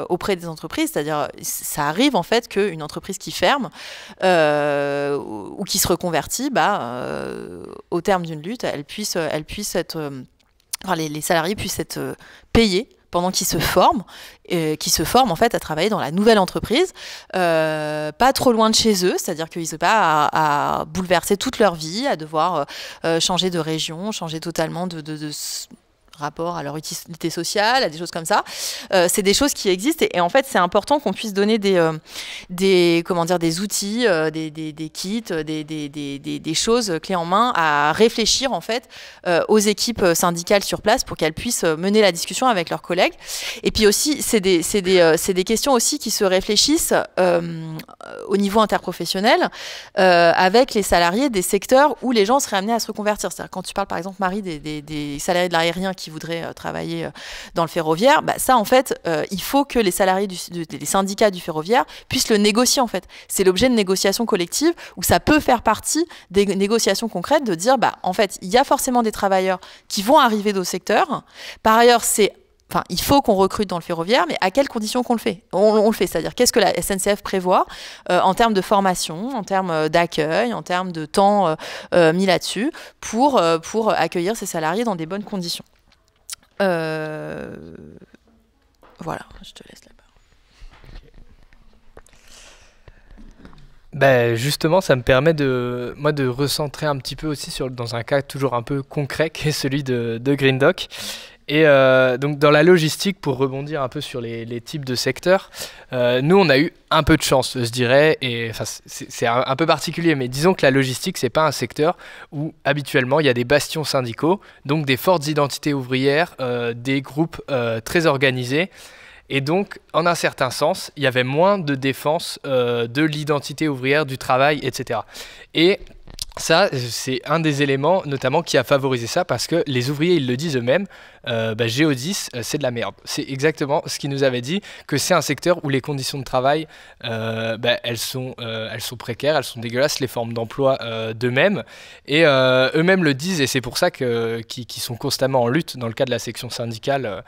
auprès des entreprises. C'est-à-dire ça arrive en fait qu'une entreprise qui ferme ou qui se reconvertit, au terme d'une lutte, elle puisse être, les salariés puissent être payés pendant qu'ils se forment, en fait à travailler dans la nouvelle entreprise, pas trop loin de chez eux, c'est-à-dire qu'ils n'ont pas à bouleverser toute leur vie, à devoir changer de région, changer totalement de rapport à leur utilité sociale, à des choses comme ça. C'est des choses qui existent et en fait c'est important qu'on puisse donner des outils, des kits, des choses clés en main à réfléchir en fait aux équipes syndicales sur place pour qu'elles puissent mener la discussion avec leurs collègues. Et puis aussi c'est des questions aussi qui se réfléchissent au niveau interprofessionnel avec les salariés des secteurs où les gens seraient amenés à se reconvertir. C'est-à-dire quand tu parles par exemple Marie des salariés de l'aérien qui voudraient travailler dans le ferroviaire, ça en fait il faut que les salariés des syndicats du ferroviaire puissent le négocier en fait. C'est l'objet de négociations collectives où ça peut faire partie des négociations concrètes de dire en fait il y a forcément des travailleurs qui vont arriver dans le secteur. Par ailleurs il faut qu'on recrute dans le ferroviaire, mais à quelles conditions qu'on le fait ? On le fait, c'est-à-dire qu'est-ce que la SNCF prévoit en termes de formation, en termes d'accueil, en termes de temps mis là-dessus pour accueillir ces salariés dans des bonnes conditions. Voilà, je te laisse là-bas. Justement, ça me permet de recentrer un petit peu aussi dans un cas toujours un peu concret qui est celui de Green Doc. Et donc dans la logistique, pour rebondir un peu sur les types de secteurs, nous on a eu un peu de chance, je dirais, et c'est un peu particulier, mais disons que la logistique, c'est pas un secteur où habituellement il y a des bastions syndicaux, donc des fortes identités ouvrières, des groupes très organisés. Et donc, en un certain sens, il y avait moins de défense de l'identité ouvrière, du travail, etc. Et ça, c'est un des éléments notamment qui a favorisé ça parce que les ouvriers, ils le disent eux-mêmes, Géodis, c'est de la merde. C'est exactement ce qu'ils nous avaient dit, que c'est un secteur où les conditions de travail, elles sont précaires, elles sont dégueulasses, les formes d'emploi d'eux-mêmes. Et eux-mêmes le disent et c'est pour ça qu'ils sont constamment en lutte dans le cas de la section syndicale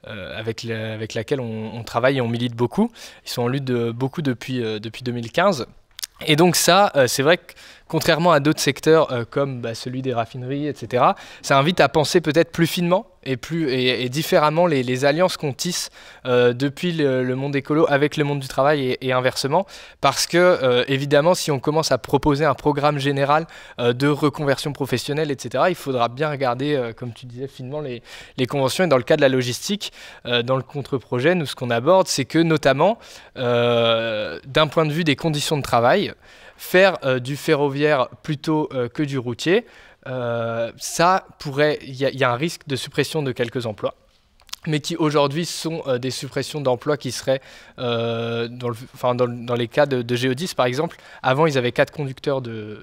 avec laquelle on travaille et on milite beaucoup. Ils sont en lutte beaucoup depuis 2015. Et donc ça, c'est vrai que contrairement à d'autres secteurs comme celui des raffineries, etc., ça invite à penser peut-être plus finement et différemment les alliances qu'on tisse depuis le monde écolo avec le monde du travail et inversement. Parce que, évidemment, si on commence à proposer un programme général de reconversion professionnelle, etc., il faudra bien regarder, comme tu disais, finement les conventions. Et dans le cas de la logistique, dans le contre-projet, nous, ce qu'on aborde, c'est que notamment, d'un point de vue des conditions de travail, faire du ferroviaire plutôt que du routier, ça pourrait, il y a un risque de suppression de quelques emplois, mais qui aujourd'hui sont des suppressions d'emplois qui seraient, dans les cas de Géodis par exemple, avant ils avaient 4 conducteurs de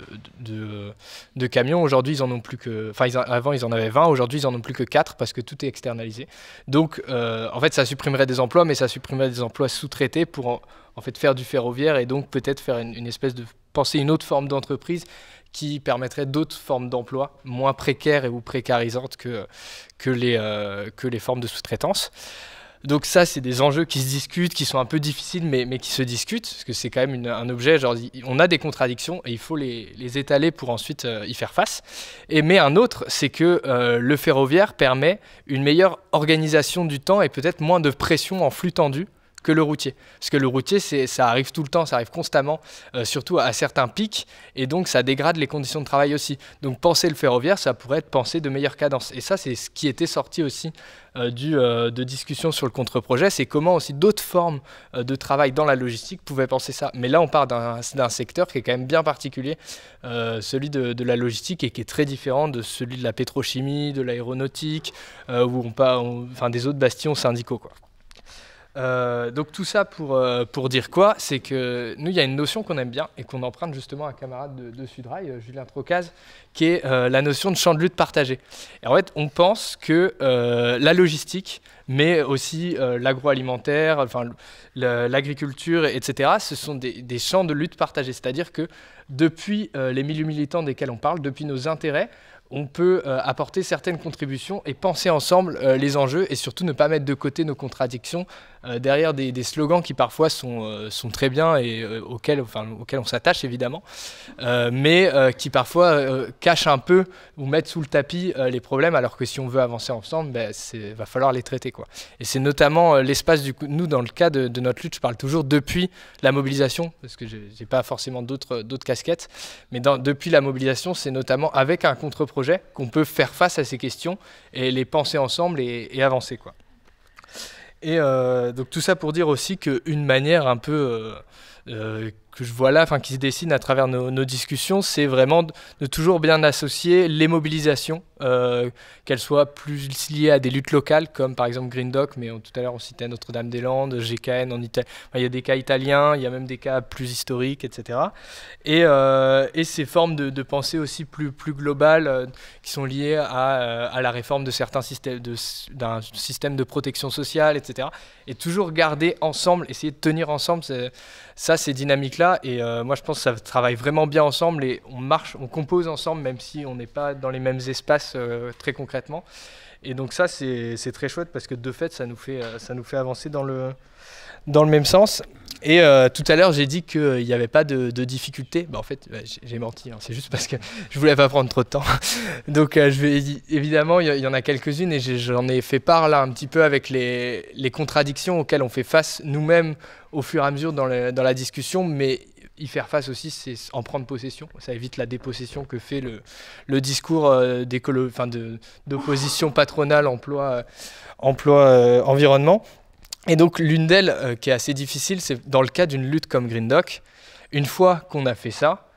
camions, aujourd'hui ils en ont plus que, avant ils en avaient 20, aujourd'hui ils en ont plus que 4 parce que tout est externalisé. Donc en fait ça supprimerait des emplois, mais ça supprimerait des emplois sous-traités pour en fait faire du ferroviaire et donc peut-être faire une espèce de penser une autre forme d'entreprise qui permettrait d'autres formes d'emploi moins précaires ou précarisantes que les formes de sous-traitance. Donc ça, c'est des enjeux qui se discutent, qui sont un peu difficiles, mais qui se discutent, parce que c'est quand même un objet, genre on a des contradictions et il faut les étaler pour ensuite y faire face. Mais un autre, c'est que le ferroviaire permet une meilleure organisation du temps et peut-être moins de pression en flux tendu que le routier. Parce que le routier, ça arrive tout le temps, ça arrive constamment, surtout à certains pics, et donc ça dégrade les conditions de travail aussi. Donc penser le ferroviaire, ça pourrait être penser de meilleure cadence. Et ça, c'est ce qui était sorti aussi de discussion sur le contre-projet, c'est comment aussi d'autres formes de travail dans la logistique pouvaient penser ça. Mais là, on part d'un secteur qui est quand même bien particulier, celui de la logistique, et qui est très différent de celui de la pétrochimie, de l'aéronautique, des autres bastions syndicaux, quoi. Donc tout ça pour dire quoi, c'est que nous, il y a une notion qu'on aime bien et qu'on emprunte justement à un camarade de Sudrail, Julien Trocaz, qui est la notion de champ de lutte partagé. Et en fait, on pense que la logistique, mais aussi l'agroalimentaire, l'agriculture, etc., ce sont des champs de lutte partagés. C'est-à-dire que depuis les milieux militants desquels on parle, depuis nos intérêts, on peut apporter certaines contributions et penser ensemble les enjeux et surtout ne pas mettre de côté nos contradictions derrière des slogans qui parfois sont très bien et auxquels on s'attache évidemment, mais qui parfois cachent un peu ou mettent sous le tapis les problèmes, alors que si on veut avancer ensemble, va falloir les traiter, quoi. Et c'est notamment l'espace, nous dans le cas de notre lutte, je parle toujours depuis la mobilisation, parce que j'ai pas forcément d'autres casquettes, mais depuis la mobilisation, c'est notamment avec un contre-projet qu'on peut faire face à ces questions et les penser ensemble et avancer, quoi. Et donc tout ça pour dire aussi qu'une manière un peu que je vois là, qui se dessine à travers nos discussions, c'est vraiment de toujours bien associer les mobilisations, qu'elles soient plus liées à des luttes locales, comme par exemple Green Doc, mais tout à l'heure on citait Notre-Dame-des-Landes, GKN en Italie. Il y a des cas italiens, il y a même des cas plus historiques, etc. Et ces formes de pensée aussi plus globales qui sont liées à la réforme de certains systèmes, d'un système de protection sociale, etc. Et toujours garder ensemble, essayer de tenir ensemble ces dynamiques-là. Et moi je pense que ça travaille vraiment bien ensemble et on compose ensemble, même si on n'est pas dans les mêmes espaces très concrètement. Et donc ça c'est très chouette parce que de fait ça nous fait avancer dans le même sens. Et tout à l'heure j'ai dit qu'il n'y avait pas de difficultés. En fait j'ai menti, c'est juste parce que je voulais pas prendre trop de temps. Donc évidemment il y en a quelques-unes et j'en ai fait part là un petit peu avec les contradictions auxquelles on fait face nous-mêmes au fur et à mesure dans la discussion, mais y faire face aussi, c'est en prendre possession. Ça évite la dépossession que fait le discours d'opposition patronale emploi-environnement. Et donc l'une d'elles qui est assez difficile, c'est dans le cas d'une lutte comme Green Doc. Une fois qu'on a fait ça,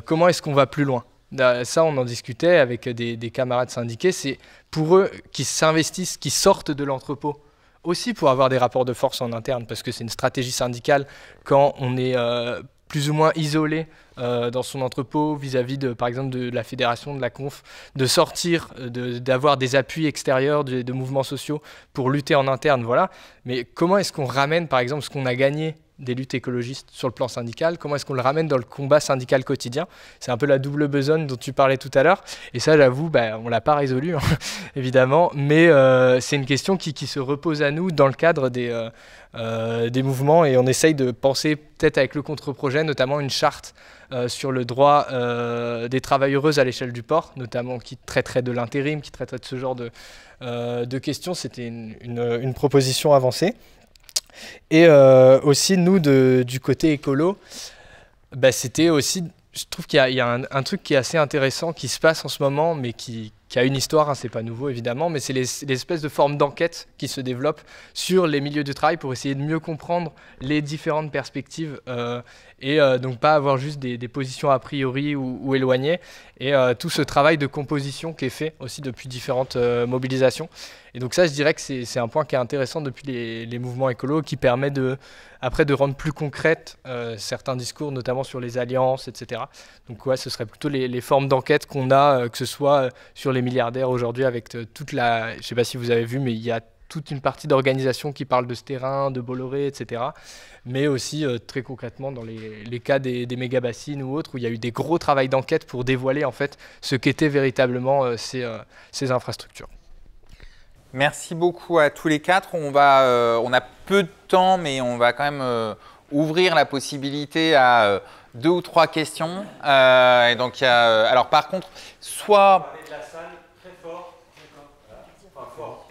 comment est-ce qu'on va plus loin ? Ça, on en discutait avec des camarades syndiqués. C'est pour eux qui s'investissent, qui sortent de l'entrepôt, aussi pour avoir des rapports de force en interne, parce que c'est une stratégie syndicale quand on est plus ou moins isolé dans son entrepôt vis-à-vis par exemple de la fédération, de la conf, de sortir, d'avoir des appuis extérieurs de mouvements sociaux pour lutter en interne, voilà. Mais comment est-ce qu'on ramène par exemple ce qu'on a gagné des luttes écologistes sur le plan syndical, comment est-ce qu'on le ramène dans le combat syndical quotidien? C'est un peu la double besogne dont tu parlais tout à l'heure, et ça j'avoue, on ne l'a pas résolu, hein, évidemment, mais c'est une question qui se repose à nous dans le cadre des mouvements, et on essaye de penser peut-être avec le contre-projet, notamment une charte sur le droit des travailleuses à l'échelle du port, notamment qui traiterait de l'intérim, qui traiterait de ce genre de questions. C'était une proposition avancée. Et aussi, nous, du côté écolo, c'était aussi, je trouve qu'il y a un truc qui est assez intéressant qui se passe en ce moment, mais qui a une histoire, hein, c'est pas nouveau évidemment, mais c'est l'espèce de forme d'enquête qui se développe sur les milieux du travail pour essayer de mieux comprendre les différentes perspectives et donc pas avoir juste des positions a priori ou éloignées, et tout ce travail de composition qui est fait aussi depuis différentes mobilisations. Et donc ça, je dirais que c'est un point qui est intéressant depuis les mouvements écolos, qui permet après de rendre plus concrètes certains discours, notamment sur les alliances, etc. Donc ouais, ce serait plutôt les formes d'enquête qu'on a, que ce soit sur les milliardaires aujourd'hui, avec toute la... Je ne sais pas si vous avez vu, mais il y a toute une partie d'organisation qui parle de ce terrain, de Bolloré, etc. Mais aussi très concrètement dans les cas des méga-bassines ou autres, où il y a eu des gros travaux d'enquête pour dévoiler en fait ce qu'étaient véritablement ces infrastructures. Merci beaucoup à tous les quatre. On a peu de temps, mais on va quand même ouvrir la possibilité à 2 ou 3 questions. Et donc, alors par contre, soit... Parler de la salle très fort, enfin fort,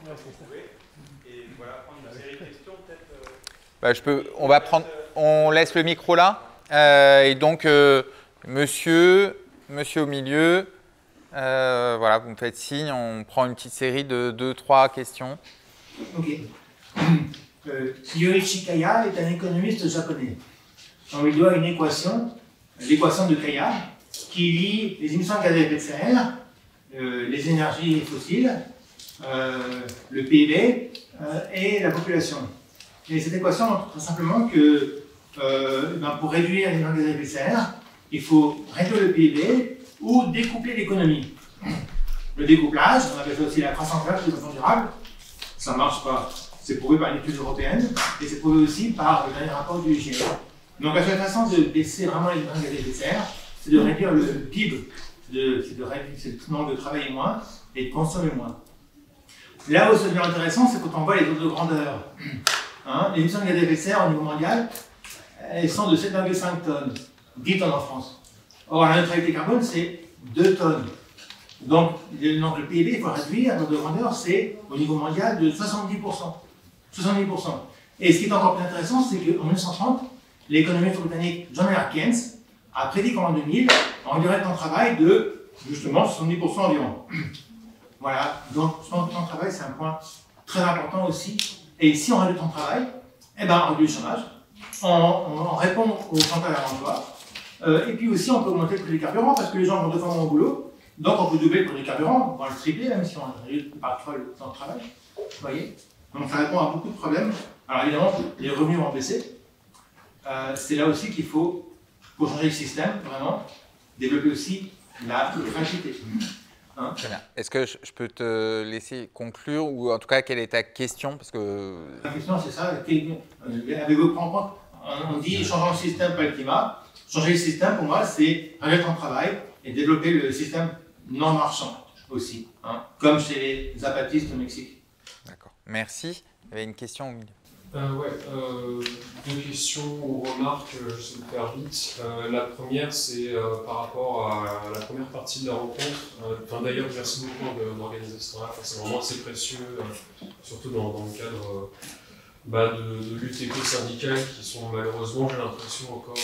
et voilà, prendre une série de questions peut-être. On laisse le micro là. Et donc, monsieur au milieu. Voilà, vous me faites signe, on prend une petite série de 2-3 questions. Ok. Yoichi Kaya est un économiste japonais. On lui doit une équation, l'équation de Kaya, qui lie les émissions de gaz à effet de serre, les énergies fossiles, le PIB et la population. Et cette équation montre très simplement que pour réduire les émissions de gaz à effet de serre, il faut réduire le PIB ou découpler l'économie. Le découplage, on appelle ça aussi la croissance verte, le développement durable, ça ne marche pas. C'est prouvé par une étude européenne et c'est prouvé aussi par le dernier rapport du IGF. Donc la seule façon de baisser vraiment les émissions de gaz à effet de serre, c'est de réduire le PIB, c'est de réduire le nombre de travailler moins et de consommer moins. Là où ça devient intéressant, c'est quand on voit les ordres de grandeur. Les émissions de gaz à effet de serre au niveau mondial, elles sont de 7,5 tonnes, 10 tonnes en France. Or, la neutralité carbone, c'est 2 tonnes. Donc, le PIB, il faut réduire, l'ordre de grandeur, c'est au niveau mondial de 70%. 70%. Et ce qui est encore plus intéressant, c'est qu'en 1930, l'économiste britannique John Maynard Keynes a prédit qu'en 2000, on réduirait le temps de travail de, justement, 70% environ. Voilà. Donc, le temps de travail, c'est un point très important aussi. Et si on réduit le temps de travail, on réduit le chômage, on répond au chantage à l'emploi. Et puis aussi, on peut augmenter le prix des carburants parce que les gens vont 2 fois moins au boulot. Donc, on peut doubler le prix des carburants, on va le tripler, même si on réduit parfois le temps de travail. Vous voyez? Donc, ça répond à beaucoup de problèmes. Alors, évidemment, les revenus vont baisser. C'est là aussi qu'il faut, pour changer le système, vraiment, développer aussi la gratuité. Très bien. Est-ce que je peux te laisser conclure, ou en tout cas, quelle est ta question? Parce que... La question, c'est ça. Avez-vous pris en compte? On dit changeons le système, pas le climat. Changer le système, pour moi, c'est réduire le temps de travail et développer le système non marchand aussi, comme chez les zapatistes au Mexique. D'accord. Merci. Il y avait une question au milieu. Ouais, 2 questions ou remarques, je vais le faire vite. La première, c'est par rapport à la première partie de la rencontre. D'ailleurs, merci beaucoup d'organiser ce temps-là. C'est vraiment assez précieux, surtout dans le cadre de luttes éco-syndicales qui sont malheureusement, j'ai l'impression, encore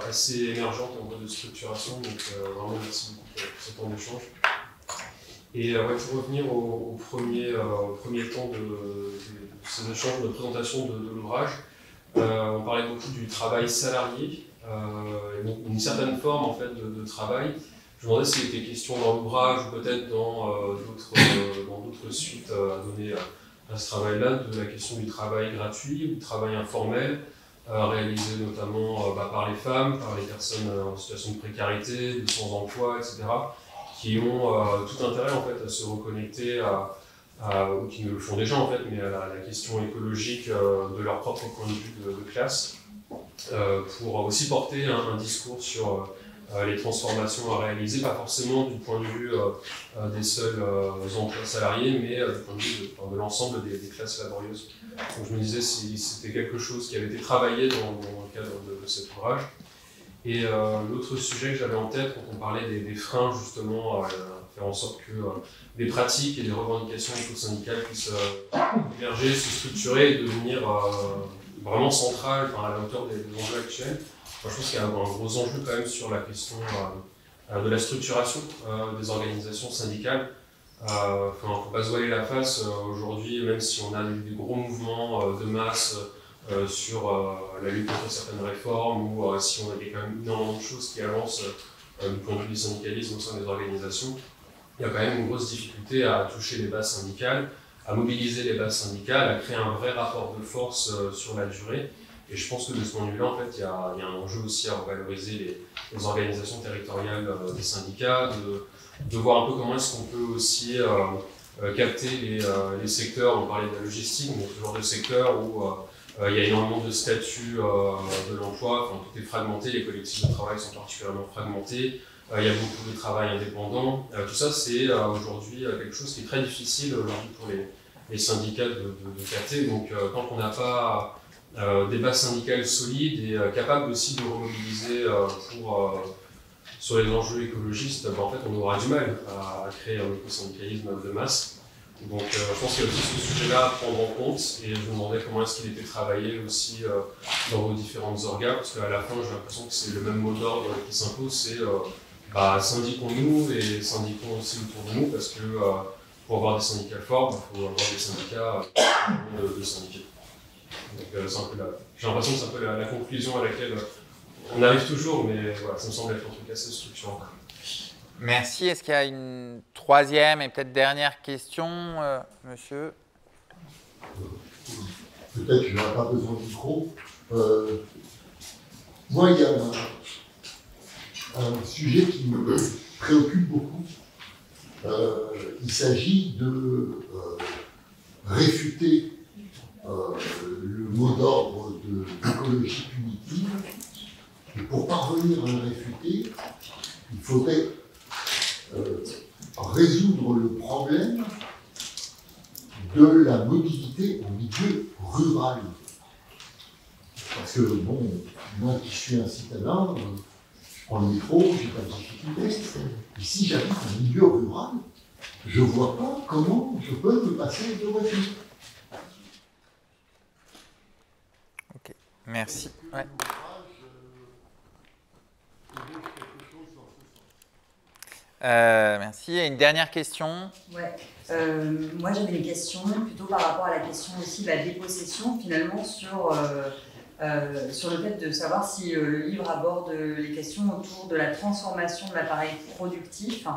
assez émergentes en mode de structuration. Donc vraiment merci beaucoup pour ce temps d'échange. Et pour revenir au premier temps de ces échanges de présentation de l'ouvrage, on parlait beaucoup du travail salarié, et donc une certaine forme en fait, de travail. Je me demandais s'il était question dans l'ouvrage ou peut-être dans d'autres suites à donner à ce travail-là, de la question du travail gratuit ou du travail informel, réalisé notamment par les femmes, par les personnes en situation de précarité, de sans-emploi, etc., qui ont tout intérêt en fait, à se reconnecter ou qui ne le font déjà en fait, mais à la question écologique de leur propre point de vue de classe, pour aussi porter un discours sur les transformations à réaliser, pas forcément du point de vue des seuls emplois salariés, mais du point de vue de l'ensemble des classes laborieuses. Donc je me disais si c'était quelque chose qui avait été travaillé dans le cadre de cet ouvrage. Et l'autre sujet que j'avais en tête, quand on parlait des freins justement, faire en sorte que des pratiques et des revendications éco-syndicales puissent émerger, se structurer et devenir vraiment centrales à la hauteur des enjeux actuels. Je pense qu'il y a un gros enjeu quand même sur la question de la structuration des organisations syndicales. Il ne faut pas se voiler la face aujourd'hui, même si on a des gros mouvements de masse sur la lutte contre certaines réformes, ou si on a quand même énormément de choses qui avancent du point de vue du syndicalisme au sein des organisations, il y a quand même une grosse difficulté à toucher les bases syndicales, à mobiliser les bases syndicales, à créer un vrai rapport de force sur la durée. Et je pense que de ce point de vue-là, en fait, il y a un enjeu aussi à revaloriser les organisations territoriales des syndicats, de voir un peu comment est-ce qu'on peut aussi capter les secteurs. On parlait de la logistique, mais ce genre de secteur où il y a énormément de statuts de l'emploi, tout est fragmenté, les collectifs de travail sont particulièrement fragmentés, il y a beaucoup de travail indépendant. Tout ça, c'est aujourd'hui quelque chose qui est très difficile aujourd'hui pour les syndicats de capter. Donc, tant qu'on n'a pas des bases syndicales solides et capables aussi de remobiliser sur les enjeux écologistes, en fait, on aura du mal à créer un écosyndicalisme de masse. Donc, je pense qu'il y a aussi ce sujet-là à prendre en compte, et je me demandais comment est-ce qu'il était travaillé aussi dans vos différentes orgas, parce qu'à la fin, j'ai l'impression que c'est le même mot d'ordre qui s'impose, c'est syndiquons-nous et syndiquons aussi autour de nous, parce que pour avoir des syndicats forts, il faut avoir des syndicats de syndiqués. Donc, j'ai l'impression que c'est un peu la conclusion à laquelle on arrive toujours, mais voilà, ça me semble être un truc assez structurant. Merci. Est-ce qu'il y a une troisième et peut-être dernière question, monsieur? Peut-être que je n'aurai pas besoin de micro. Moi, il y a un sujet qui me préoccupe beaucoup. Il s'agit de réfuter le mot d'ordre d'écologie punitive. Et pour parvenir à le réfuter, il faudrait résoudre le problème de la mobilité au milieu rural. Parce que, bon, moi qui suis un citadin, je prends le métro, j'ai pas de difficulté. Et si j'habite un milieu rural, je ne vois pas comment je peux me passer de voiture. Ok, merci. Ouais. Merci. Et une dernière question? Ouais. Moi, j'avais une question plutôt par rapport à la question aussi de la dépossession, finalement, sur le fait de savoir si le livre aborde les questions autour de la transformation de l'appareil productif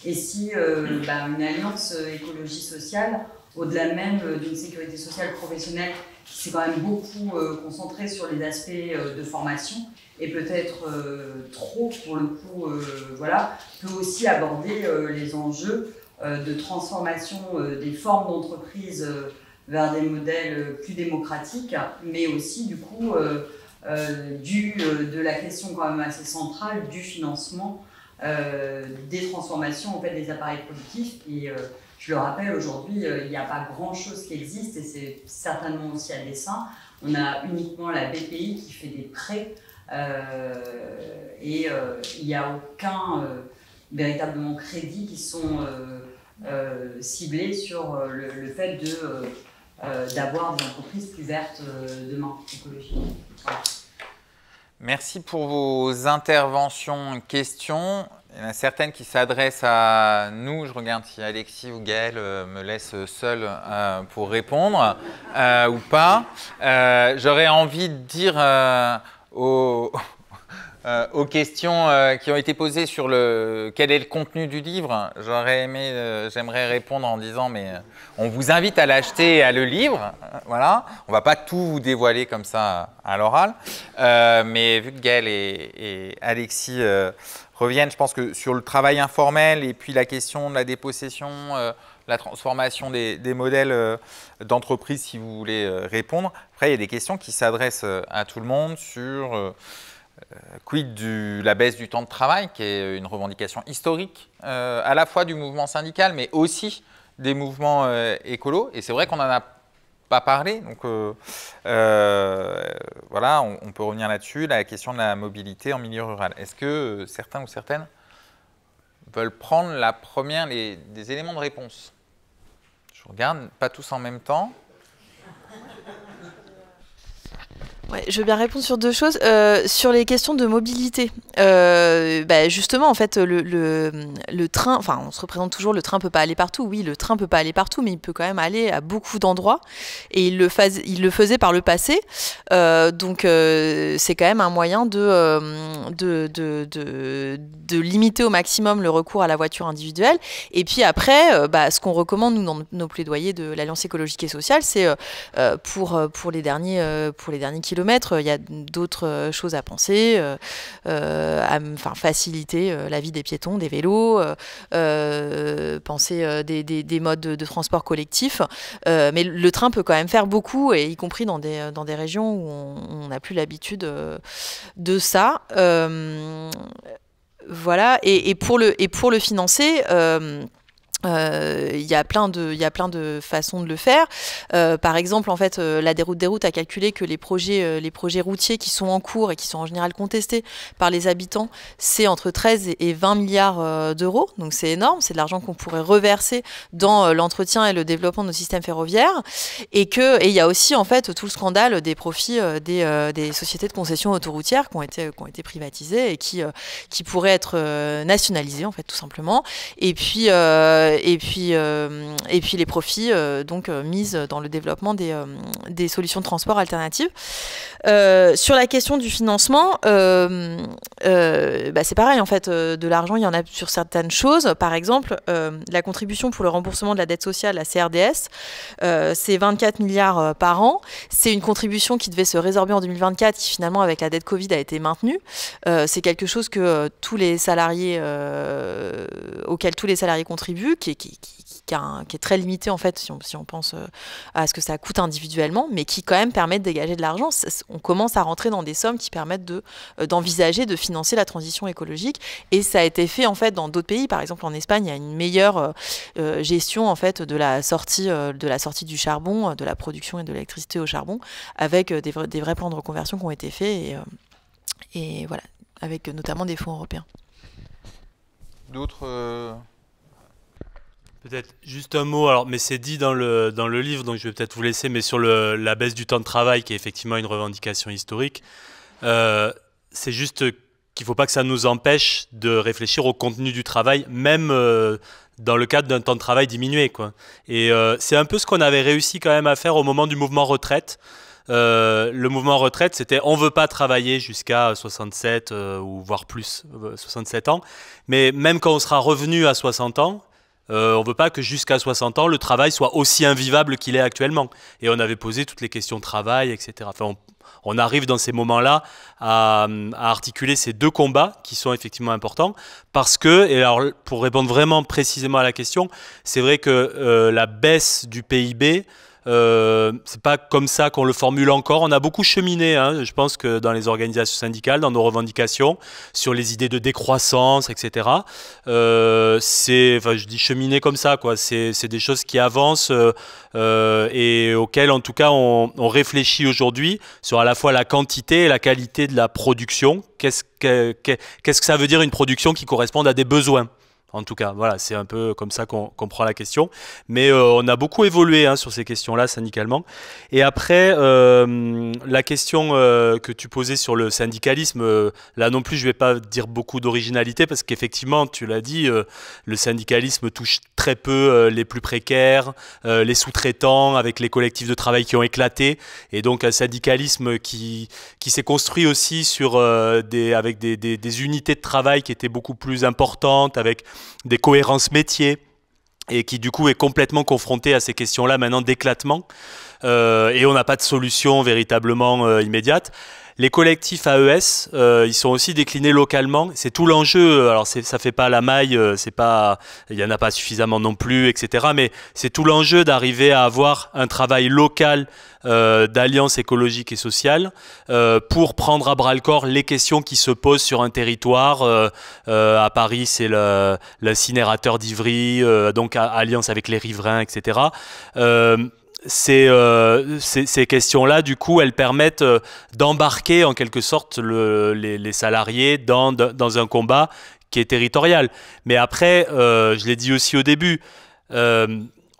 et si une alliance écologie-sociale, au-delà même d'une sécurité sociale professionnelle qui s'est quand même beaucoup concentrée sur les aspects de formation, et peut-être trop, pour le coup, peut aussi aborder les enjeux de transformation des formes d'entreprise vers des modèles plus démocratiques, mais aussi, du coup, de la question quand même assez centrale du financement des transformations en fait, des appareils productifs. Et je le rappelle, aujourd'hui, il n'y a pas grand-chose qui existe, et c'est certainement aussi à dessein. On a uniquement la BPI qui fait des prêts, et il n'y a aucun véritablement crédit qui sont ciblés sur le fait de d'avoir des entreprises plus vertes demain, écologiques. Voilà. Merci pour vos interventions et questions. Il y en a certaines qui s'adressent à nous. Je regarde si Alexis ou Gaël me laissent seul pour répondre ou pas. J'aurais envie de dire aux questions qui ont été posées sur quel est le contenu du livre. J'aimerais répondre en disant mais on vous invite à l'acheter et à le lire. Voilà, on va pas tout vous dévoiler comme ça à l'oral. Mais vu que Gaël et Alexis reviennent, je pense que sur le travail informel et puis la question de la dépossession, la transformation des modèles d'entreprise, si vous voulez répondre. Après, il y a des questions qui s'adressent à tout le monde sur quid de la baisse du temps de travail, qui est une revendication historique, à la fois du mouvement syndical, mais aussi des mouvements écolos. Et c'est vrai qu'on n'en a pas parlé. Donc voilà, on peut revenir là-dessus. La question de la mobilité en milieu rural. Est-ce que certains ou certaines veulent prendre la première, des éléments de réponse? Je regarde, pas tous en même temps. Ouais, je veux bien répondre sur deux choses. Sur les questions de mobilité, justement, en fait, le train, enfin, on se représente toujours, le train peut pas aller partout. Oui, le train peut pas aller partout, mais il peut quand même aller à beaucoup d'endroits. Et il le faisait par le passé. Donc, c'est quand même un moyen de limiter au maximum le recours à la voiture individuelle. Et puis après, ce qu'on recommande, nous, dans nos plaidoyers de l'Alliance écologique et sociale, c'est pour les derniers kilomètres, il y a d'autres choses à penser, faciliter la vie des piétons, des vélos, penser des modes de transport collectif. Mais le train peut quand même faire beaucoup, et y compris dans des régions où on n'a plus l'habitude de ça. Voilà. Et pour le financer, il y a plein de façons de le faire. Par exemple, en fait, la Déroute des routes a calculé que les projets routiers qui sont en cours et qui sont en général contestés par les habitants, c'est entre 13 et 20 milliards d'euros. Donc c'est énorme, c'est de l'argent qu'on pourrait reverser dans l'entretien et le développement de nos systèmes ferroviaires. Et il y a aussi en fait tout le scandale des profits des sociétés de concession autoroutières qui ont été privatisées et qui pourraient être nationalisées, en fait, tout simplement. Et puis les profits mis dans le développement des solutions de transport alternatives. Sur la question du financement, c'est pareil en fait, de l'argent il y en a sur certaines choses. Par exemple, la contribution pour le remboursement de la dette sociale, la CRDS, c'est 24 milliards par an. C'est une contribution qui devait se résorber en 2024, qui finalement avec la dette Covid a été maintenue. C'est quelque chose que auquel tous les salariés contribuent, qui est très limité en fait si on pense à ce que ça coûte individuellement, mais qui quand même permet de dégager de l'argent. On commence à rentrer dans des sommes qui permettent d'envisager de financer la transition écologique, et ça a été fait en fait dans d'autres pays. Par exemple en Espagne, il y a une meilleure gestion en fait de la sortie du charbon, de la production et de l'électricité au charbon, avec des vrais plans de reconversion qui ont été faits, et voilà, avec notamment des fonds européens. D'autres Peut-être juste un mot, mais c'est dit dans le livre, donc je vais peut-être vous laisser, mais sur la baisse du temps de travail, qui est effectivement une revendication historique, c'est juste qu'il ne faut pas que ça nous empêche de réfléchir au contenu du travail, même dans le cadre d'un temps de travail diminué, quoi. Et c'est un peu ce qu'on avait réussi quand même à faire au moment du mouvement retraite. Le mouvement retraite, c'était on ne veut pas travailler jusqu'à 67 ou voire plus, 67 ans, mais même quand on sera revenu à 60 ans, on ne veut pas que jusqu'à 60 ans, le travail soit aussi invivable qu'il est actuellement. Et on avait posé toutes les questions de travail, etc. Enfin, on arrive dans ces moments-là à articuler ces deux combats qui sont effectivement importants. Parce que, et alors pour répondre vraiment précisément à la question, c'est vrai que la baisse du PIB, c'est pas comme ça qu'on le formule encore. On a beaucoup cheminé, je pense que dans les organisations syndicales, dans nos revendications, sur les idées de décroissance, etc. Je dis cheminer comme ça, quoi. C'est des choses qui avancent et auxquelles, en tout cas, on réfléchit aujourd'hui sur à la fois la quantité et la qualité de la production. Qu'est-ce que ça veut dire une production qui corresponde à des besoins ? En tout cas, voilà, c'est un peu comme ça qu'on prend la question. Mais on a beaucoup évolué hein, sur ces questions-là syndicalement. Et après, la question que tu posais sur le syndicalisme, là non plus, je ne vais pas dire beaucoup d'originalité parce qu'effectivement, tu l'as dit, le syndicalisme touche très peu les plus précaires, les sous-traitants, avec les collectifs de travail qui ont éclaté. Et donc, un syndicalisme qui s'est construit aussi sur, avec des unités de travail qui étaient beaucoup plus importantes, avec des cohérences métiers et qui du coup est complètement confronté à ces questions-là maintenant d'éclatement et on n'a pas de solution véritablement immédiate. Les collectifs AES, ils sont aussi déclinés localement. C'est tout l'enjeu. Alors ça fait pas la maille, il y en a pas suffisamment non plus, etc. Mais c'est tout l'enjeu d'arriver à avoir un travail local d'alliance écologique et sociale pour prendre à bras le corps les questions qui se posent sur un territoire. À Paris, c'est l'incinérateur d'Ivry, donc alliance avec les riverains, etc. Ces questions-là, du coup, elles permettent d'embarquer en quelque sorte les salariés dans un combat qui est territorial. Mais après, je l'ai dit aussi au début,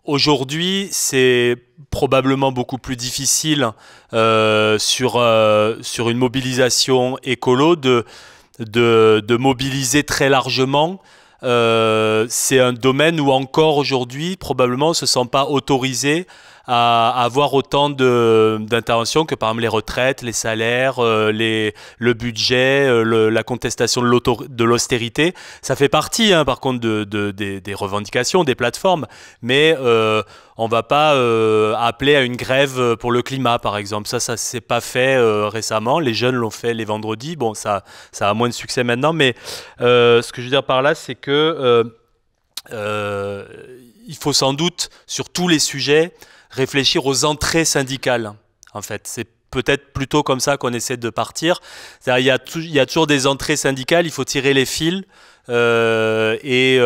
aujourd'hui, c'est probablement beaucoup plus difficile sur une mobilisation écolo de mobiliser très largement. C'est un domaine où encore aujourd'hui, probablement, on ne se sent pas autorisé à avoir autant d'interventions que par exemple les retraites, les salaires, le budget, la contestation de l'austérité. Ça fait partie hein, par contre des revendications, des plateformes, mais on ne va pas appeler à une grève pour le climat par exemple. Ça ne s'est pas fait récemment, les jeunes l'ont fait les vendredis, bon ça a moins de succès maintenant, mais ce que je veux dire par là c'est que il faut sans doute sur tous les sujets réfléchir aux entrées syndicales, en fait. C'est peut-être plutôt comme ça qu'on essaie de partir. C'est-à-dire, il y a toujours des entrées syndicales, il faut tirer les fils et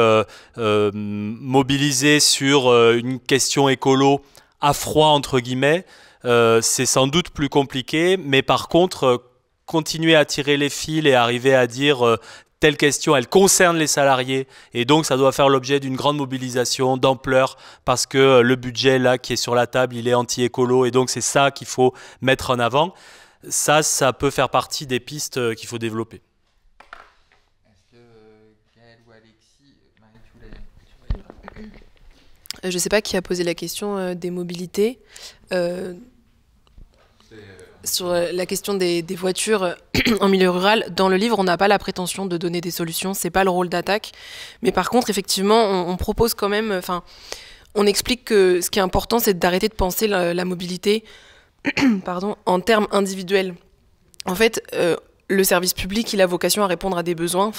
mobiliser sur une question écolo à froid, entre guillemets. C'est sans doute plus compliqué, mais par contre, continuer à tirer les fils et arriver à dire telle question, elle concerne les salariés et donc ça doit faire l'objet d'une grande mobilisation d'ampleur parce que le budget là qui est sur la table, il est anti-écolo et donc c'est ça qu'il faut mettre en avant. Ça peut faire partie des pistes qu'il faut développer. Est-ce que Gaël ou Alexis, je ne sais pas qui a posé la question des mobilités. Sur la question des voitures en milieu rural, dans le livre, on n'a pas la prétention de donner des solutions, c'est pas le rôle d'Attaque. Mais par contre, effectivement, on propose quand même, on explique que ce qui est important, c'est d'arrêter de penser la mobilité en termes individuels. En fait, le service public, il a vocation à répondre à des besoins,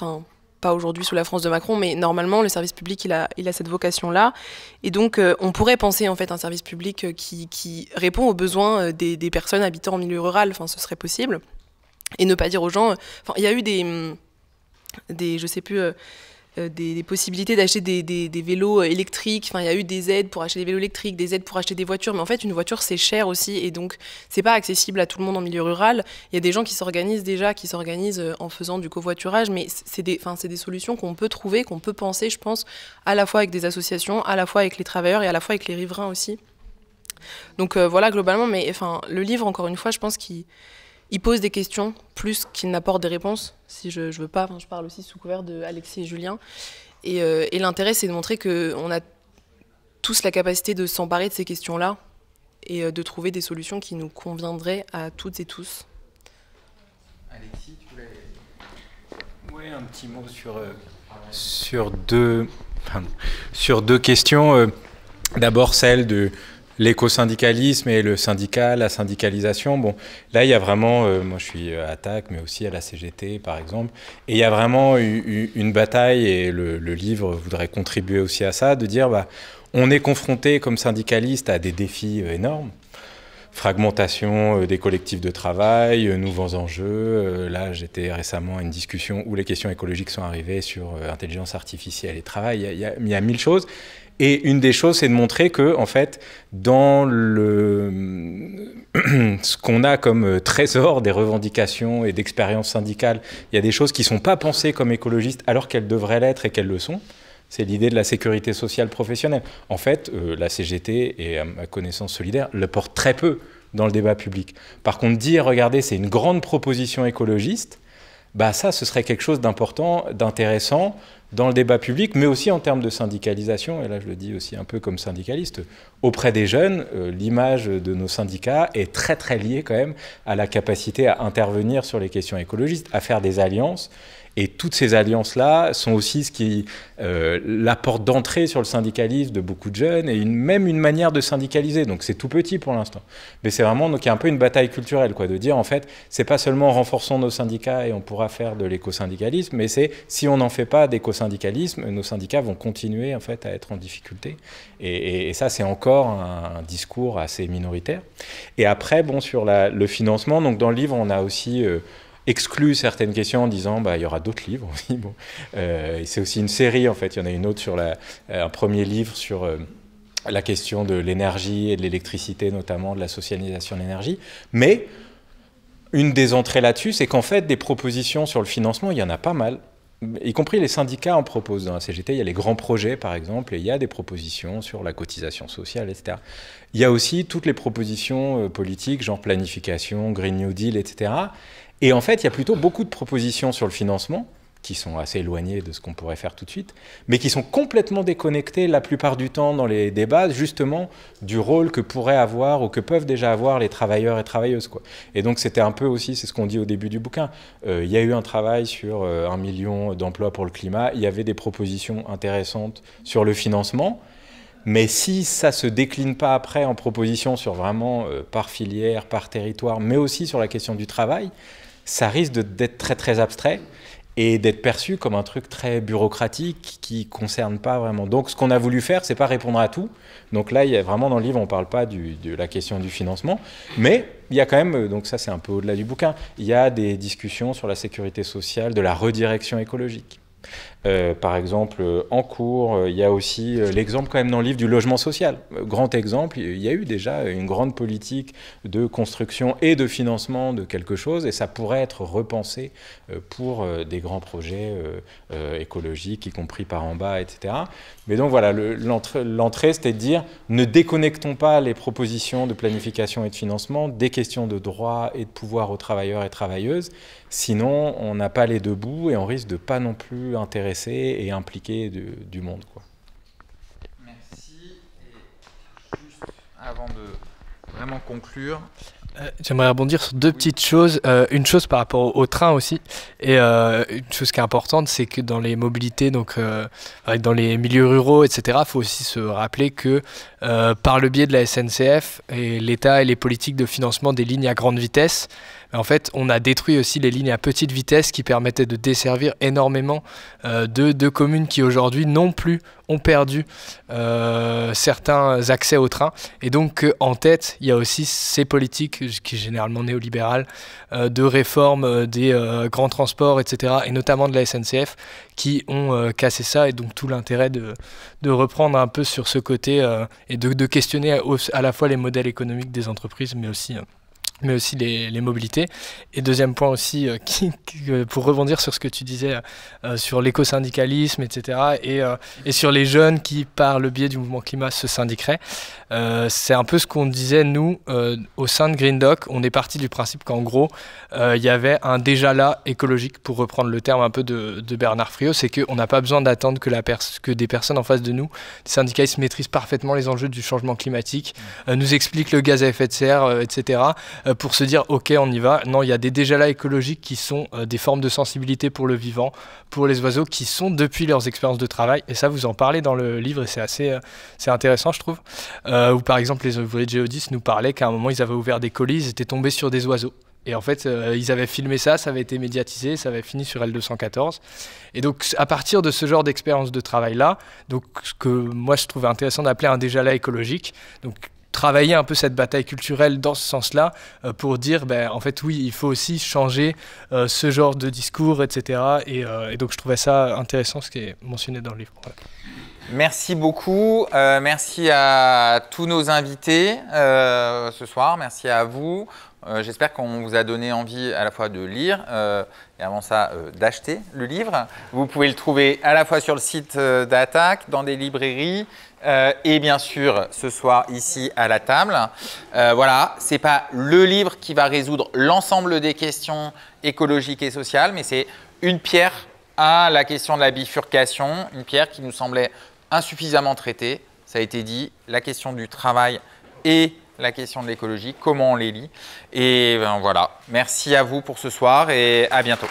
pas aujourd'hui sous la France de Macron, mais normalement, le service public, il a cette vocation-là. Et donc, on pourrait penser en fait un service public qui répond aux besoins des personnes habitant en milieu rural. Ce serait possible. Et ne pas dire aux gens... il y a eu je sais plus... des possibilités d'acheter des vélos électriques. Il y a eu des aides pour acheter des vélos électriques, des aides pour acheter des voitures. Mais en fait, une voiture, c'est cher aussi. Et donc, c'est pas accessible à tout le monde en milieu rural. Il y a des gens qui s'organisent en faisant du covoiturage. Mais c'est des solutions qu'on peut trouver, qu'on peut penser, je pense, à la fois avec des associations, à la fois avec les travailleurs et à la fois avec les riverains aussi. Donc voilà, globalement. Mais le livre, encore une fois, je pense qu'il pose des questions plus qu'il n'apporte des réponses. Si je veux pas, je parle aussi sous couvert de Alexis et Julien. Et l'intérêt, c'est de montrer qu'on a tous la capacité de s'emparer de ces questions-là et de trouver des solutions qui nous conviendraient à toutes et tous. Alexis, tu voulais... Oui, un petit mot sur deux questions. D'abord, celle de l'éco-syndicalisme et le syndicat, la syndicalisation. Bon, là, il y a vraiment, moi je suis à Attaque, mais aussi à la CGT, par exemple, et il y a vraiment une bataille, et le livre voudrait contribuer aussi à ça, de dire, on est confronté comme syndicaliste à des défis énormes. Fragmentation des collectifs de travail, nouveaux enjeux. Là, j'étais récemment à une discussion où les questions écologiques sont arrivées sur intelligence artificielle et travail. Il y a 1000 choses. Et une des choses, c'est de montrer que, en fait, dans ce qu'on a comme trésor des revendications et d'expériences syndicales, il y a des choses qui ne sont pas pensées comme écologistes alors qu'elles devraient l'être et qu'elles le sont. C'est l'idée de la sécurité sociale professionnelle. En fait, la CGT et à ma connaissance Solidaire le portent très peu dans le débat public. Par contre, dire, regardez, c'est une grande proposition écologiste, bah ça, ce serait quelque chose d'important, d'intéressant dans le débat public, mais aussi en termes de syndicalisation, et là je le dis aussi un peu comme syndicaliste, auprès des jeunes, l'image de nos syndicats est très très liée quand même à la capacité à intervenir sur les questions écologistes, à faire des alliances. Et toutes ces alliances-là sont aussi ce qui la porte d'entrée sur le syndicalisme de beaucoup de jeunes et même une manière de syndicaliser. Donc c'est tout petit pour l'instant. Mais c'est vraiment, donc il y a un peu une bataille culturelle, quoi, de dire en fait, c'est pas seulement renforçons nos syndicats et on pourra faire de l'écosyndicalisme, mais c'est si on n'en fait pas d'écosyndicalisme, nos syndicats vont continuer en fait à être en difficulté. Et ça, c'est encore un discours assez minoritaire. Et après, bon, sur le financement, donc dans le livre, on a aussi exclut certaines questions en disant bah, il y aura d'autres livres aussi. Bon. C'est aussi une série, en fait. Il y en a une autre sur un premier livre sur la question de l'énergie et de l'électricité, notamment de la socialisation de l'énergie. Mais une des entrées là-dessus, c'est qu'en fait, des propositions sur le financement, il y en a pas mal. Y compris les syndicats en proposent dans la CGT. Il y a les grands projets, par exemple, et il y a des propositions sur la cotisation sociale, etc. Il y a aussi toutes les propositions politiques, genre planification, Green New Deal, etc. Et en fait, il y a plutôt beaucoup de propositions sur le financement, qui sont assez éloignées de ce qu'on pourrait faire tout de suite, mais qui sont complètement déconnectées la plupart du temps dans les débats, justement, du rôle que pourraient avoir ou que peuvent déjà avoir les travailleurs et travailleuses, quoi. Et donc, c'était un peu aussi, c'est ce qu'on dit au début du bouquin, il y a eu un travail sur 1 million d'emplois pour le climat, il y avait des propositions intéressantes sur le financement, mais si ça ne se décline pas après en propositions sur vraiment par filière, par territoire, mais aussi sur la question du travail, ça risque d'être très très abstrait et d'être perçu comme un truc très bureaucratique qui ne concerne pas vraiment. Donc ce qu'on a voulu faire, c'est pas répondre à tout. Donc là, il y a vraiment dans le livre, on ne parle pas de la question du financement, mais il y a quand même, donc ça c'est un peu au-delà du bouquin, il y a des discussions sur la sécurité sociale, de la redirection écologique. Par exemple, en cours, il y a aussi l'exemple quand même dans le livre du logement social. Grand exemple, il y a eu déjà une grande politique de construction et de financement de quelque chose, et ça pourrait être repensé pour des grands projets écologiques, y compris par en bas, etc. Mais donc voilà, l'entrée, c'était de dire, ne déconnectons pas les propositions de planification et de financement des questions de droit et de pouvoir aux travailleurs et travailleuses, sinon on n'a pas les deux bouts et on risque de pas non plus intéresser et impliquer du monde, quoi. Merci. Et juste avant de vraiment conclure, j'aimerais rebondir sur deux petites choses. Une chose par rapport au train aussi. Et une chose qui est importante, c'est que dans les mobilités, donc dans les milieux ruraux, etc., il faut aussi se rappeler que par le biais de la SNCF et l'État et les politiques de financement des lignes à grande vitesse, en fait, on a détruit aussi les lignes à petite vitesse qui permettaient de desservir énormément de communes qui aujourd'hui non plus ont perdu certains accès au train. Et donc en tête, il y a aussi ces politiques qui est généralement néolibérales de réforme des grands transports, etc., et notamment de la SNCF, qui ont cassé ça. Et donc tout l'intérêt de reprendre un peu sur ce côté et de questionner à la fois les modèles économiques des entreprises, mais aussi les mobilités. Et deuxième point aussi, pour rebondir sur ce que tu disais sur l'écosyndicalisme, etc., et sur les jeunes qui, par le biais du mouvement climat, se syndiqueraient, c'est un peu ce qu'on disait, nous, au sein de Green Doc. On est parti du principe qu'en gros, il y avait un déjà là écologique, pour reprendre le terme un peu de Bernard Friot, c'est qu'on n'a pas besoin d'attendre que des personnes en face de nous, des syndicalistes, maîtrisent parfaitement les enjeux du changement climatique, nous expliquent le gaz à effet de serre, etc., pour se dire ok, on y va. Non, il y a des déjà là écologiques qui sont des formes de sensibilité pour le vivant, pour les oiseaux, qui sont depuis leurs expériences de travail, et ça vous en parlez dans le livre et c'est intéressant, je trouve, où par exemple les ouvriers de Géodis nous parlaient qu'à un moment ils avaient ouvert des colis, ils étaient tombés sur des oiseaux. Et en fait, ils avaient filmé ça avait été médiatisé, ça avait fini sur L214. Et donc, à partir de ce genre d'expérience de travail-là, donc ce que moi je trouvais intéressant d'appeler un déjà là écologique, donc travailler un peu cette bataille culturelle dans ce sens-là pour dire, en fait, oui, il faut aussi changer ce genre de discours, etc. Et donc, je trouvais ça intéressant, ce qui est mentionné dans le livre. Voilà. Merci beaucoup. Merci à tous nos invités ce soir. Merci à vous. J'espère qu'on vous a donné envie à la fois de lire et avant ça d'acheter le livre. Vous pouvez le trouver à la fois sur le site d'Attac, dans des librairies et bien sûr ce soir ici à la table. Voilà, ce n'est pas le livre qui va résoudre l'ensemble des questions écologiques et sociales, mais c'est une pierre à la question de la bifurcation, une pierre qui nous semblait insuffisamment traitée. Ça a été dit, la question du travail et la question de l'écologie, comment on les lie. Et ben voilà, merci à vous pour ce soir et à bientôt.